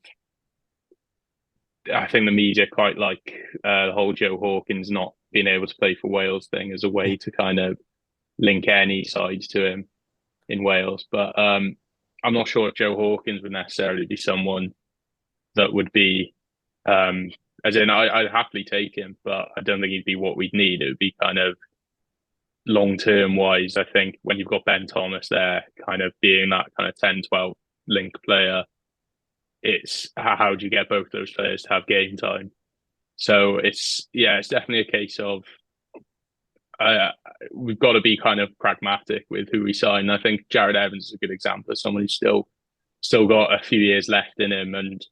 I think the media quite like the whole Joe Hawkins not being able to play for Wales thing as a way to kind of link any sides to him in Wales, but I'm not sure if Joe Hawkins would necessarily be someone that would be, as in, I'd happily take him, but I don't think he'd be what we'd need. It would be kind of long-term wise, I think, when you've got Ben Thomas there, kind of being that kind of 10-12 link player, it's how do you get both those players to have game time? So it's definitely a case of we've got to be kind of pragmatic with who we sign. I think Jared Evans is a good example of someone who's still got a few years left in him and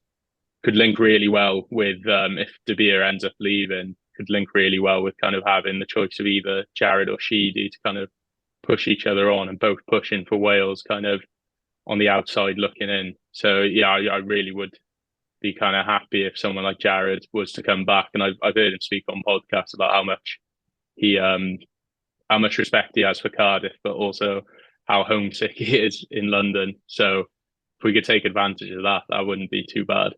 could link really well with if De Beer ends up leaving, could link really well with kind of having the choice of either Jared or Sheedy to kind of push each other on and both pushing for Wales kind of on the outside looking in. So yeah, I really would be kind of happy if someone like Jared was to come back. And I've heard him speak on podcasts about how much respect he has for Cardiff, but also how homesick he is in London. So if we could take advantage of that, that wouldn't be too bad.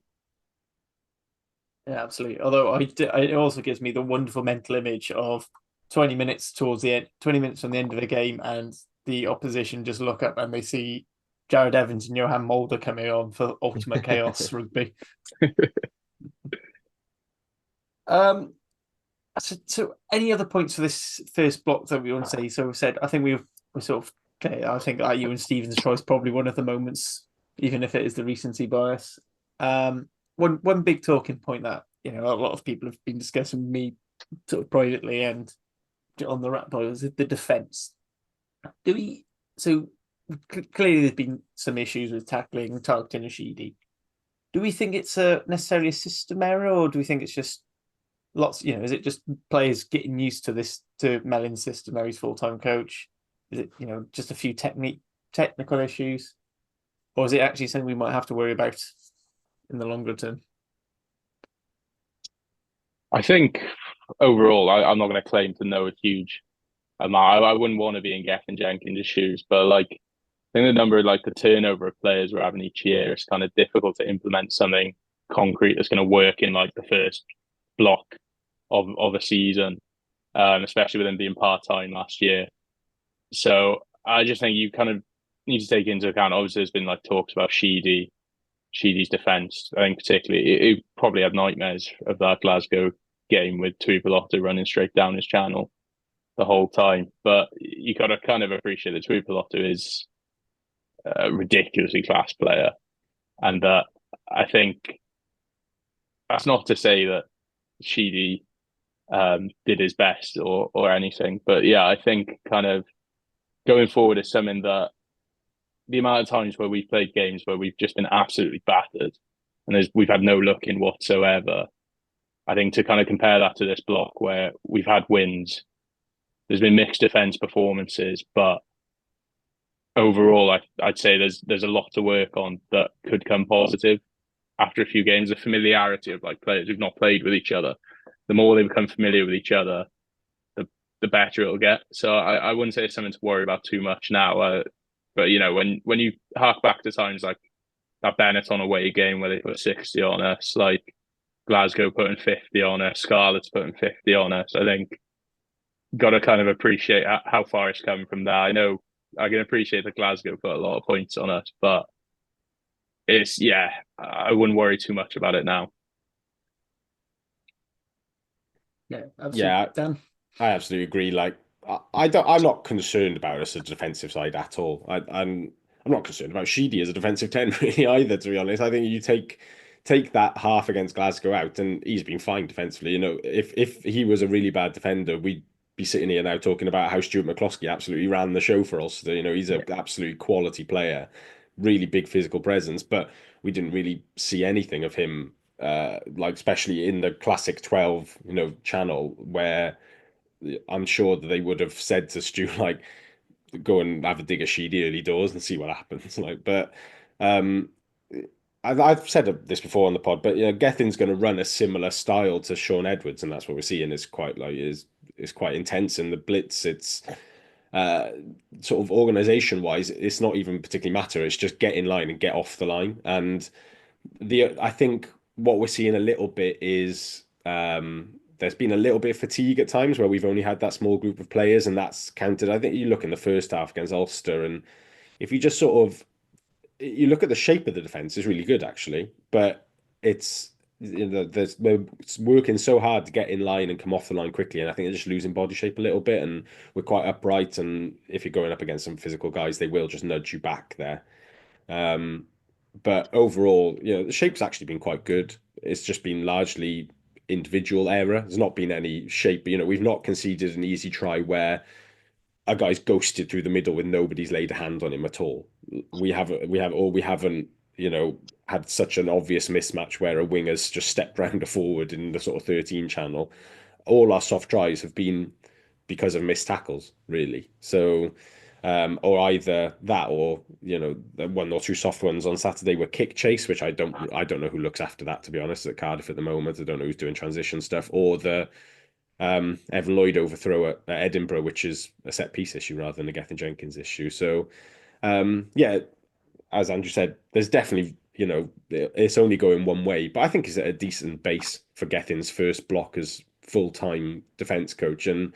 Yeah, absolutely. Although it also gives me the wonderful mental image of 20 minutes towards the end, 20 minutes from the end of the game, and the opposition just look up and they see Jared Evans and Johan Mulder coming on for Ultimate Chaos Rugby. So any other points for this first block that we want to say? So we said, I think we're sort of okay. I think you and Stephen's choice probably one of the moments, even if it is the recency bias. One big talking point that a lot of people have been discussing with me sort of privately and on the rap is the defence. So clearly there's been some issues with tackling, targeting and Sheedy. Do we think it's necessarily a system error, or do we think it's just lots, is it just players getting used to Mellon's system where he's full-time coach? Is it, just a few technical issues? Or is it actually something we might have to worry about in the longer term? I think overall, I'm not going to claim to know a huge amount. I wouldn't want to be in Gethin Jenkins' shoes, but like, I think the number, like the turnover of players we're having each year, it's kind of difficult to implement something concrete that's going to work in like the first block of a season, especially with them being part-time last year. So I just think you kind of need to take into account, obviously there's been like talks about Sheedy's defence. I think particularly it probably had nightmares of that Glasgow game with Tuipulotu running straight down his channel the whole time. But you got to kind of appreciate that Tuipulotu is a ridiculously class player. And I think that's not to say that Sheedy did his best or anything. But yeah, I think kind of going forward is something that the amount of times where we've played games where we've just been absolutely battered and we've had no look in whatsoever. I think to kind of compare that to this block where we've had wins, there's been mixed defence performances, but overall, I'd say there's a lot to work on that could come positive after a few games. The familiarity of like players who've not played with each other, the more they become familiar with each other, the better it'll get. So I wouldn't say it's something to worry about too much now. But when you hark back to times like that Benetton away game where they put 60 on us, like Glasgow putting 50 on us, Scarlet's putting 50 on us, I think got to kind of appreciate how far it's come from there. I know I can appreciate that Glasgow put a lot of points on us, but I wouldn't worry too much about it now. Yeah, absolutely. Yeah, Dan? I absolutely agree. Like, I'm not concerned about us as a defensive side at all. I'm not concerned about Sheedy as a defensive 10 really either, to be honest. I think you take that half against Glasgow out, and he's been fine defensively. If he was a really bad defender, we'd be sitting here now talking about how Stuart McCloskey absolutely ran the show for us. He's an absolute quality player, really big physical presence, but we didn't really see anything of him, like especially in the classic 12, channel where I'm sure that they would have said to Stu, like, go and have a dig at Sheedy early doors and see what happens. Um, I've said this before on the pod, but Gethin's going to run a similar style to Sean Edwards, and that's what we're seeing is quite intense in the blitz. It's sort of organization wise, it's not even particularly matter. It's just get in line and get off the line. And I think what we're seeing a little bit is there's been a little bit of fatigue at times where we've only had that small group of players, and that's counted. I think you look in the first half against Ulster, and if you just sort of you look at the shape of the defense, is really good actually, but it's they're working so hard to get in line and come off the line quickly, and I think they're just losing body shape a little bit, and we're quite upright, and if you're going up against some physical guys, they will just nudge you back there. But overall, the shape's actually been quite good. It's just been largely individual error. There's not been any shape. We've not conceded an easy try where a guy's ghosted through the middle with nobody's laid a hand on him at all. We haven't, had such an obvious mismatch where a winger's just stepped round a forward in the sort of 13 channel. All our soft tries have been because of missed tackles, really. So, or either that, or the one or two soft ones on Saturday were kick chase, which I don't know who looks after that, to be honest, at Cardiff at the moment. I don't know who's doing transition stuff, or the Evan Lloyd overthrow at Edinburgh, which is a set piece issue rather than a Gethin Jenkins issue. So, as Andrew said, there's definitely, it's only going one way, but I think it's at a decent base for Gethin's first block as full-time defence coach. And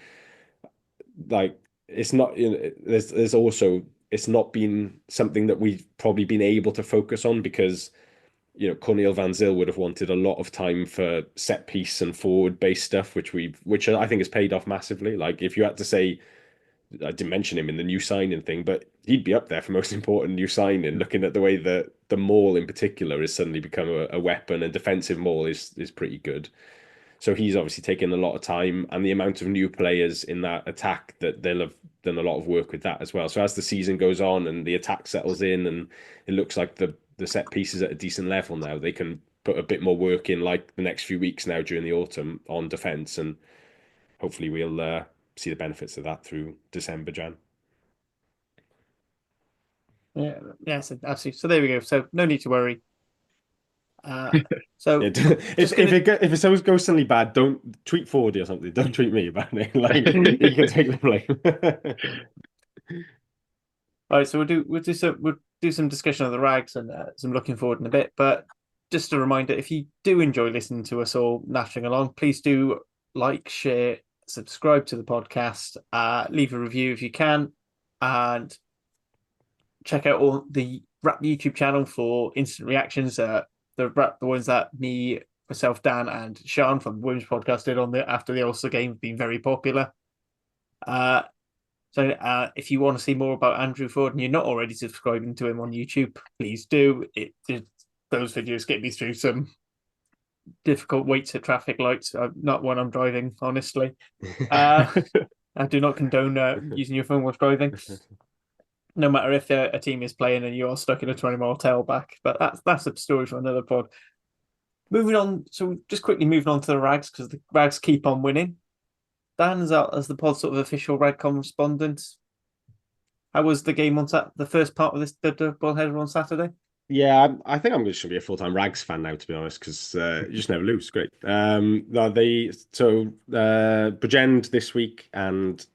like, it's not, there's also, it's not been something that we've probably been able to focus on because, Cornel Van Zyl would have wanted a lot of time for set piece and forward based stuff, which I think has paid off massively. Like, if you had to say, I didn't mention him in the new signing thing, but he'd be up there for most important new signing, looking at the way that the maul in particular has suddenly become a weapon, and defensive maul is pretty good. So he's obviously taken a lot of time, and the amount of new players in that attack, that they'll have done a lot of work with that as well. So as the season goes on and the attack settles in, and it looks like the set pieces at a decent level now, they can put a bit more work in, like the next few weeks now during the autumn on defence, and hopefully we'll see the benefits of that through December, Jan. Yeah, yes, absolutely. So there we go. So no need to worry. So if it always goes suddenly bad, don't tweet Forde or something. Don't tweet me about it. Like, you can take the blame. All right, so we'll do some discussion of the rags and some looking forward in a bit. But just a reminder, if you do enjoy listening to us all nattering along, please do like, share, subscribe to the podcast, leave a review if you can, and check out all the Rap YouTube channel for instant reactions. The ones that myself, Dan, and Sean from the Women's Podcast did after the Ulster game have been very popular. So if you want to see more about Andrew Forde and you're not already subscribing to him on YouTube, please do. Those videos get me through some difficult waits at traffic lights. Not when I'm driving, honestly. I do not condone using your phone while driving. No matter if a team is playing and you're stuck in a 20-mile tailback. But that's a story for another pod. Moving on, so just quickly moving on to the Rags, because the Rags keep on winning. Dan's out as the pod sort of official Rag correspondent. How was the game on the first part of the double header on Saturday? Yeah, I think I'm just going to be a full-time Rags fan now, to be honest, because you just never lose. Great. Bridgend this week and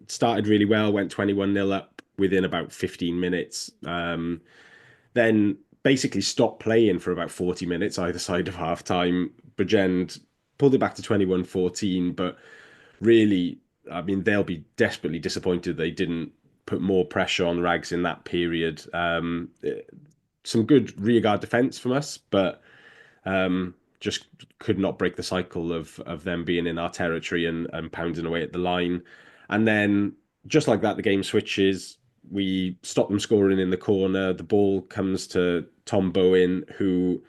started really well, went 21-0 up, within about 15 minutes. Then basically stopped playing for about 40 minutes either side of half time. Bridgend pulled it back to 21-14, but really, I mean, they'll be desperately disappointed they didn't put more pressure on Rags in that period. Some good rearguard defence from us, but just could not break the cycle of them being in our territory and pounding away at the line. And then just like that, the game switches. We stop them scoring in the corner. The ball comes to Tom Bowen, who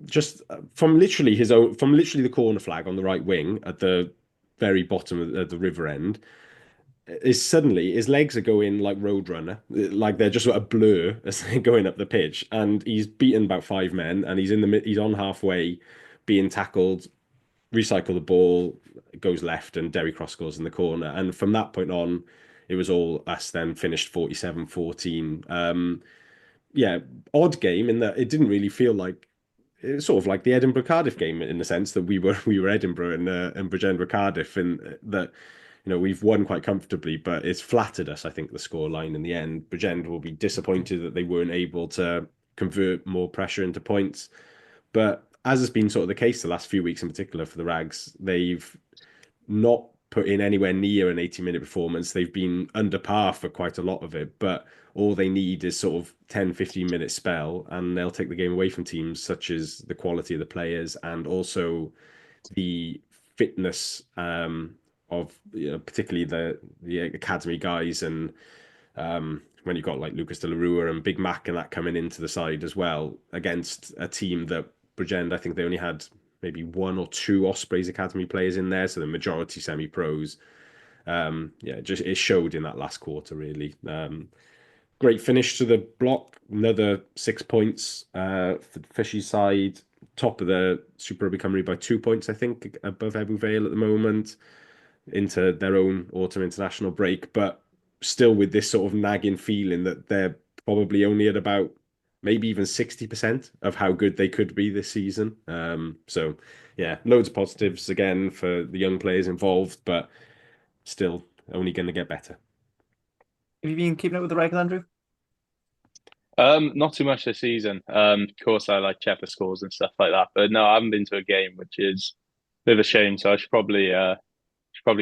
just from literally the corner flag on the right wing at the very bottom of the river end, is suddenly his legs are going like Roadrunner, like they're just sort of blur as they're going up the pitch, and he's beaten about 5 men, and he's on halfway, being tackled, recycle the ball, goes left, and Derry Cross scores in the corner. And from that point on, it was all us. Then finished 47-14. Yeah, odd game in that it didn't really feel like, it's sort of like the Edinburgh Cardiff game in the sense that we were Edinburgh and Bridgend were Cardiff, and that we've won quite comfortably, but it's flattered us, I think, the scoreline in the end. Bridgend will be disappointed that they weren't able to convert more pressure into points. But as has been sort of the case the last few weeks in particular for the Rags, they've not put in anywhere near an 80-minute performance. They've been under par for quite a lot of it, but all they need is sort of 10-15 minute spell, and they'll take the game away from teams such as the quality of the players and also the fitness of particularly the academy guys, and when you've got like Lucas De La Rua and Big Mac and that coming into the side as well, against a team that Bridgend, I think they only had maybe 1 or 2 Ospreys Academy players in there, so the majority semi-pros. It showed in that last quarter, really. Great finish to the block, another 6 points for the Fishy side, top of the Super Rugby Cymru by 2 points, I think, above Ebbw Vale at the moment, into their own autumn international break, but still with this sort of nagging feeling that they're probably only at about maybe even 60% of how good they could be this season. So yeah, loads of positives again for the young players involved, but still only going to get better. Have you been keeping up with the Rags, Andrew? Not too much this season. Of course, I like check the scores and stuff like that, but no, I haven't been to a game, which is a bit of a shame. So I should probably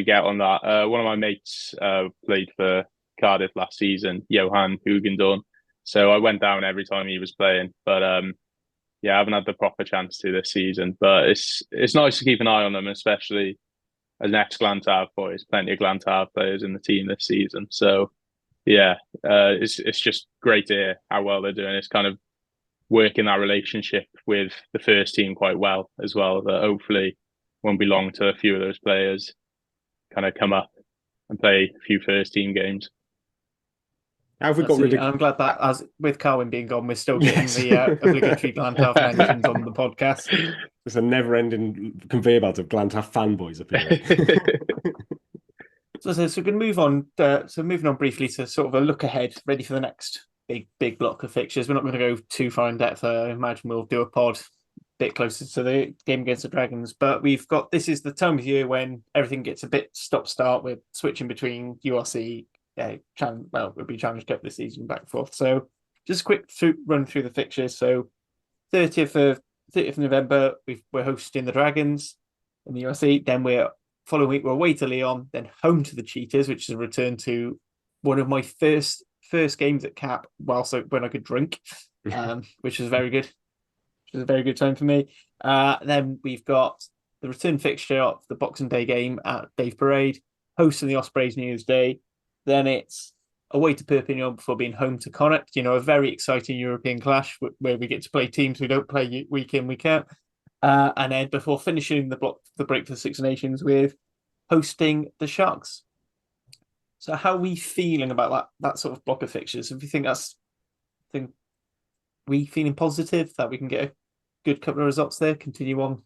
get on that. One of my mates played for Cardiff last season, Johan Hugendorn. So I went down every time he was playing, but I haven't had the proper chance to this season. But it's nice to keep an eye on them, especially as an ex-Glantaf boys. Plenty of Glantaf players in the team this season. So yeah, it's just great to hear how well they're doing. It's kind of working that relationship with the first team quite well as well. That hopefully won't be long to a few of those players kind of come up and play a few first team games. How have we got rid of... I'm glad that, as with Carwyn being gone, we're still getting the obligatory Glantaf mentions on the podcast. There's a never-ending conveyor belt of Glantaf fanboys appearing. So we're going to move on. So moving on briefly to sort of a look ahead, ready for the next big block of fixtures. We're not going to go too far in depth. I imagine we'll do a pod a bit closer to the game against the Dragons. But this is the time of year when everything gets a bit stop-start. We're switching between URC, it would be Challenge Cup this season, back and forth. So just a quick run through the fixtures. So 30th of November, we're hosting the Dragons in the URC. Then following week, we're away to Leon, then home to the Cheetahs, which is a return to one of my first games at Cap when I could drink, which was very good. Which was a very good time for me. Then we've got the return fixture of the Boxing Day game at Dave Parade, hosting the Ospreys New Year's Day. Then it's away to Perpignan before being home to Connacht. A very exciting European clash where we get to play teams we don't play week in, week out. And then before finishing the break for the Six Nations with hosting the Sharks. So how are we feeling about that sort of block of fixtures? If you think we feeling positive that we can get a good couple of results there, continue on?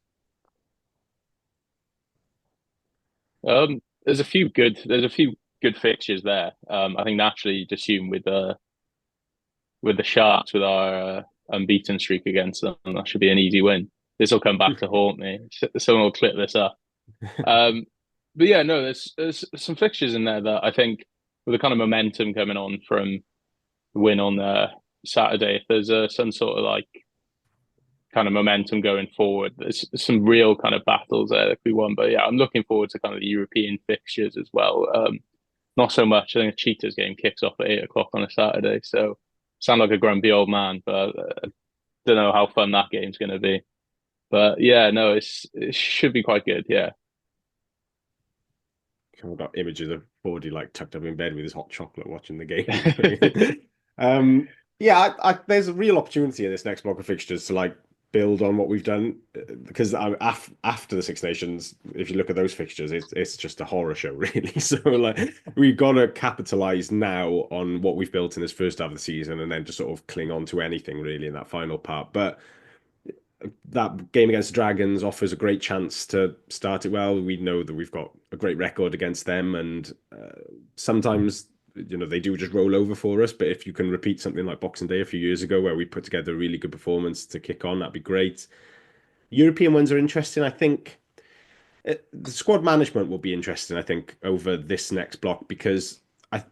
There's a few good fixtures there. I think naturally you'd assume with the Sharks, with our unbeaten streak against them, that should be an easy win. This will come back to haunt me. Someone will clip this up. But yeah, no, there's some fixtures in there that I think with the kind of momentum coming on from the win on Saturday, if there's some sort of like kind of momentum going forward, there's some real kind of battles there that we won. But yeah, I'm looking forward to kind of the European fixtures as well. Not so much. I think a Cheetahs game kicks off at 8 o'clock on a Saturday, so sound like a grumpy old man, but I don't know how fun that game's going to be. But yeah, no, it should be quite good. Yeah. I've got images of Forde like tucked up in bed with his hot chocolate watching the game. Yeah, there's a real opportunity in this next block of fixtures to like build on what we've done, because after the Six Nations, if you look at those fixtures, it's just a horror show really. So like we've got to capitalize now on what we've built in this first half of the season, and then just sort of cling on to anything really in that final part. But that game against the Dragons offers a great chance to start it well. We know that we've got a great record against them, and sometimes they do just roll over for us. But if you can repeat something like Boxing Day a few years ago, where we put together a really good performance to kick on, that'd be great. European ones are interesting. I think the squad management will be interesting, I think, over this next block, because I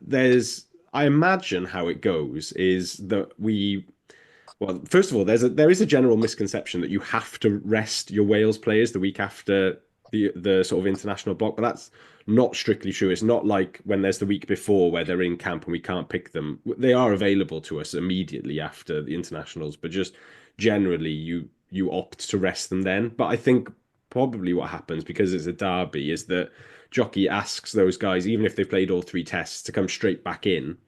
imagine how it goes is that well, first of all, there is a general misconception that you have to rest your Wales players the week after the sort of international block, but that's not strictly true. It's not like when there's the week before where they're in camp and we can't pick them. They are available to us immediately after the internationals, but just generally you opt to rest them then. But I think probably what happens, because it's a derby, is that Jockey asks those guys, even if they've played all 3 tests, to come straight back in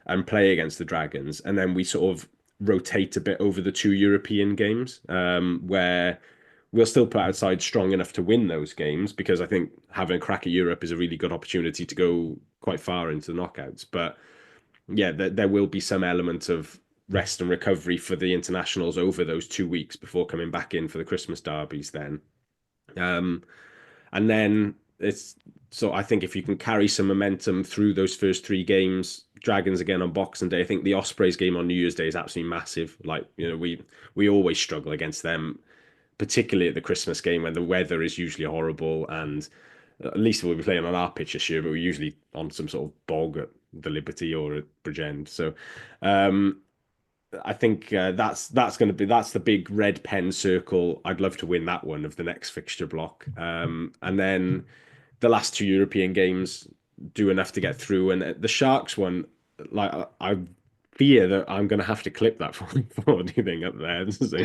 and play against the Dragons, and then we sort of rotate a bit over the 2 European games, where we'll still put outside strong enough to win those games, because I think having a crack at Europe is a really good opportunity to go quite far into the knockouts. But yeah, there will be some element of rest and recovery for the internationals over those 2 weeks before coming back in for the Christmas derbies then. And then I think if you can carry some momentum through those first 3 games, Dragons again on Boxing Day. I think the Ospreys game on New Year's Day is absolutely massive. Like, we always struggle against them, particularly at the Christmas game when the weather is usually horrible, and at least we'll be playing on our pitch this year, but we're usually on some sort of bog at the Liberty or at Bridgend. So I think that's the big red pen circle. I'd love to win that one of the next fixture block. And then the last 2 European games do enough to get through. And the Sharks one, like I fear that I'm going to have to clip that for anything up there. So,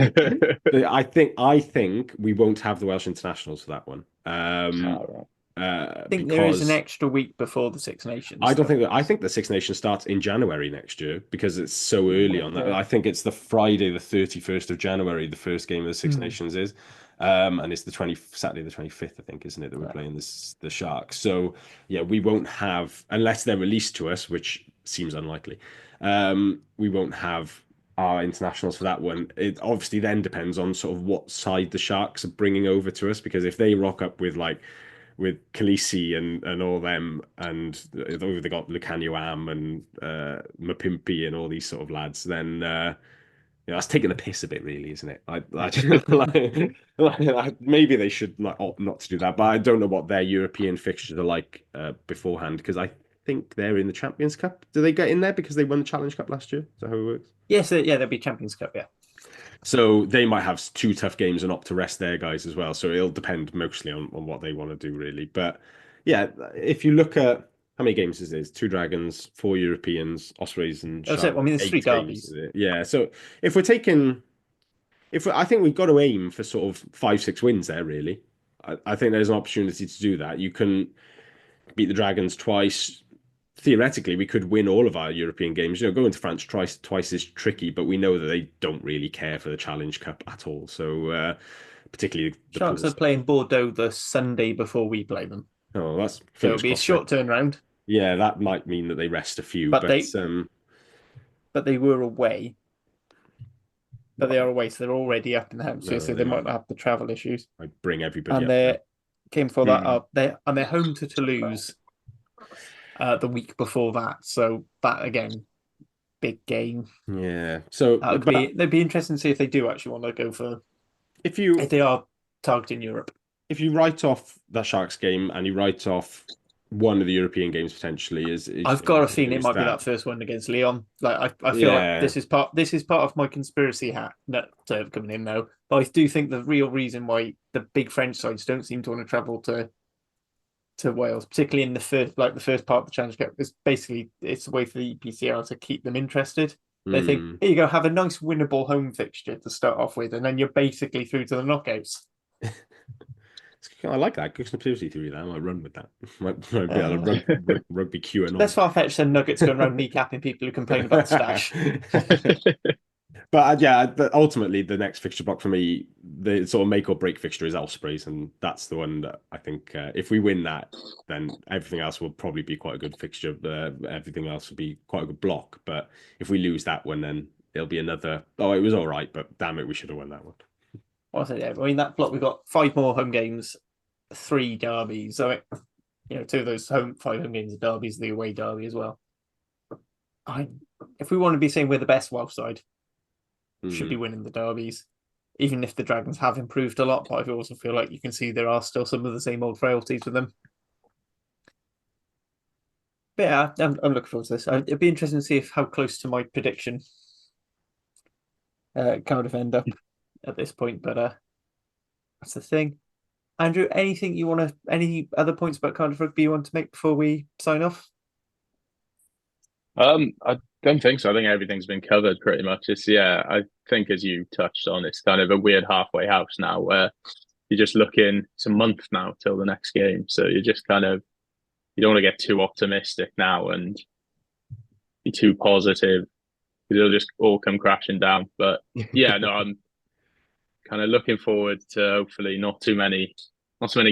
I think we won't have the Welsh internationals for that one. I think there is an extra week before the Six Nations. I don't think that. I think the Six Nations starts in January next year, because it's so early on that. I think it's the Friday, the 31st of January, the first game of the Six Nations is. And it's Saturday the 25th, I think, isn't it, that we're playing the Sharks. So yeah, we won't have, unless they're released to us, which seems unlikely, we won't have our internationals for that one. It obviously then depends on sort of what side the Sharks are bringing over to us, because if they rock up with Khaleesi and all them, and they got Lucanio and Mapimpi and all these sort of lads, then that's taking the piss a bit, really, isn't it? Maybe they should opt not to do that, but I don't know what their European fixtures are like beforehand, because I think they're in the Champions Cup. Do they get in there because they won the Challenge Cup last year? Is that how it works? Yes, yeah, there'll be Champions Cup, yeah. So they might have 2 tough games and opt to rest their guys as well. So it'll depend mostly on what they want to do, really. But yeah, if you look at how many games is this? 2 Dragons, 4 Europeans, Ospreys and Sharks. That's it. I mean, there's 3 derbies. Yeah. So if we're taking, I think we've got to aim for sort of 5-6 wins there, really. I think there's an opportunity to do that. You can beat the Dragons twice. Theoretically, we could win all of our European games. Going to France twice is tricky, but we know that they don't really care for the Challenge Cup at all. So particularly the Sharks are playing Bordeaux the Sunday before we play them. Oh, that's so it'll be a short turnaround. Yeah, that might mean that they rest a few, but they were away. But they are away, so they're already up in the house, so they might not have the travel issues. I bring everybody. And they came for that up. They're home to Toulouse the week before that, so that again, big game. Yeah, so it'd be interesting to see if they do actually want to go for if they are targeting Europe. If you write off that Sharks game and you write off one of the European games potentially is I've got a feeling it might be that first one against Leon. Like I feel like this is part of my conspiracy hat that coming in now. But I do think the real reason why the big French sides don't seem to want to travel to Wales, particularly in the first part of the Challenge Cup, is basically it's a way for the EPCL to keep them interested. They think, here you go, have a nice winnable home fixture to start off with, and then you're basically through to the knockouts. I like that. Good conspiracy theory. That I might run with that. Might be a rugby QAnon. Less far-fetched than Nuggets going around kneecapping people who complain about the stash. But ultimately, the next fixture block for me, the sort of make or break fixture is Ospreys, and that's the one that I think if we win that, then everything else will probably be quite a good fixture. Everything else will be quite a good block. But if we lose that one, then it'll be another. Oh, it was all right, but damn it, we should have won that one. Well, I mean, that block we've got 5 more home games, 3 derbies. So, 2 of those 5 home games are derbies, the away derby as well. If we want to be saying we're the best Welsh side, should be winning the derbies, even if the Dragons have improved a lot. But I also feel like you can see there are still some of the same old frailties with them. But yeah, I'm looking forward to this. It'd be interesting to see how close to my prediction Cardiff end up at this point. But that's the thing. Andrew, any other points about Cardiff Rugby you want to make before we sign off? I don't think so. I think everything's been covered pretty much. I think as you touched on, it's kind of a weird halfway house now where you're just looking, it's a month now till the next game. So you're just kind of, you don't want to get too optimistic now and be too positive because it'll just all come crashing down. But I'm kind of looking forward to hopefully not so many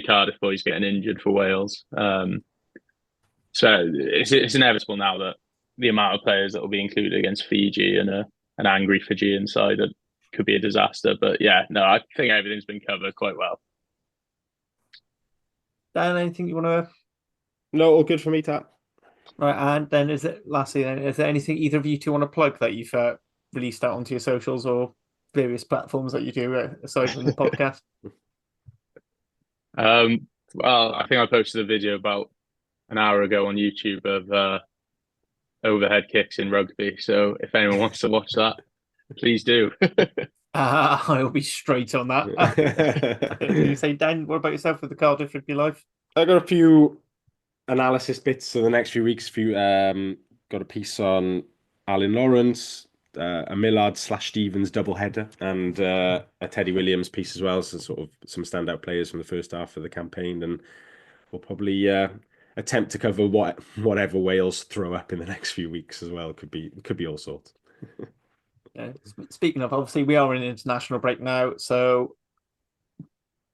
Cardiff boys getting injured for Wales. So it's inevitable now that the amount of players that will be included against Fiji and an angry Fijian side that could be a disaster. But I think everything's been covered quite well. Dan, anything you want to? No, all good for me, Tat. Right, and then is there anything either of you two want to plug that you've released out onto your socials or various platforms that you do aside from the podcast? Well, I think I posted a video about an hour ago on YouTube of overhead kicks in rugby. So if anyone wants to watch that, please do. I'll be straight on that. You say, Dan, what about yourself with the Cardiff Rugby Life? I got a few analysis bits for the next few weeks. Got a piece on Alan Lawrence, a Millard/Stevens doubleheader, and a Teddy Williams piece as well. So sort of some standout players from the first half of the campaign, and we'll probably attempt to cover whatever Wales throw up in the next few weeks as well. Could be all sorts. Speaking of, obviously we are in an international break now, so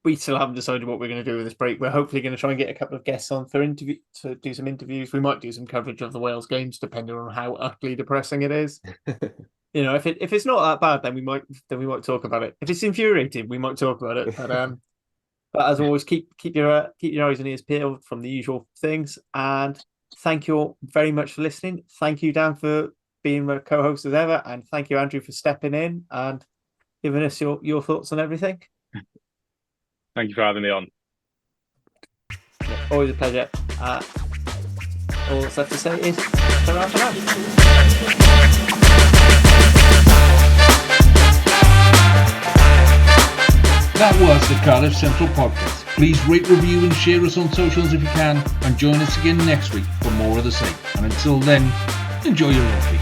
we still haven't decided what we're going to do with this break. We're hopefully going to try and get a couple of guests on to do some interviews. We might do some coverage of the Wales games, depending on how utterly depressing it is. If it's not that bad, then we might talk about it. If it's infuriating, we might talk about it. But as always, keep your eyes and ears peeled from the usual things. And thank you all very much for listening. Thank you, Dan, for being my co-host as ever, and thank you, Andrew, for stepping in and giving us your thoughts on everything. Thank you for having me on. Always a pleasure. All that's left to say is ta-ra for now. That was the Cardiff Central Podcast. Please rate, review and share us on socials if you can, and join us again next week for more of the same. And until then, enjoy your rugby.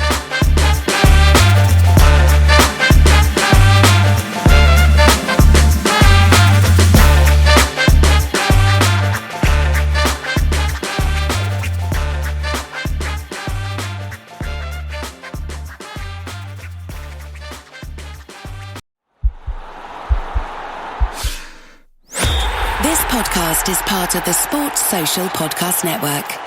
This podcast is part of the Sports Social Podcast Network.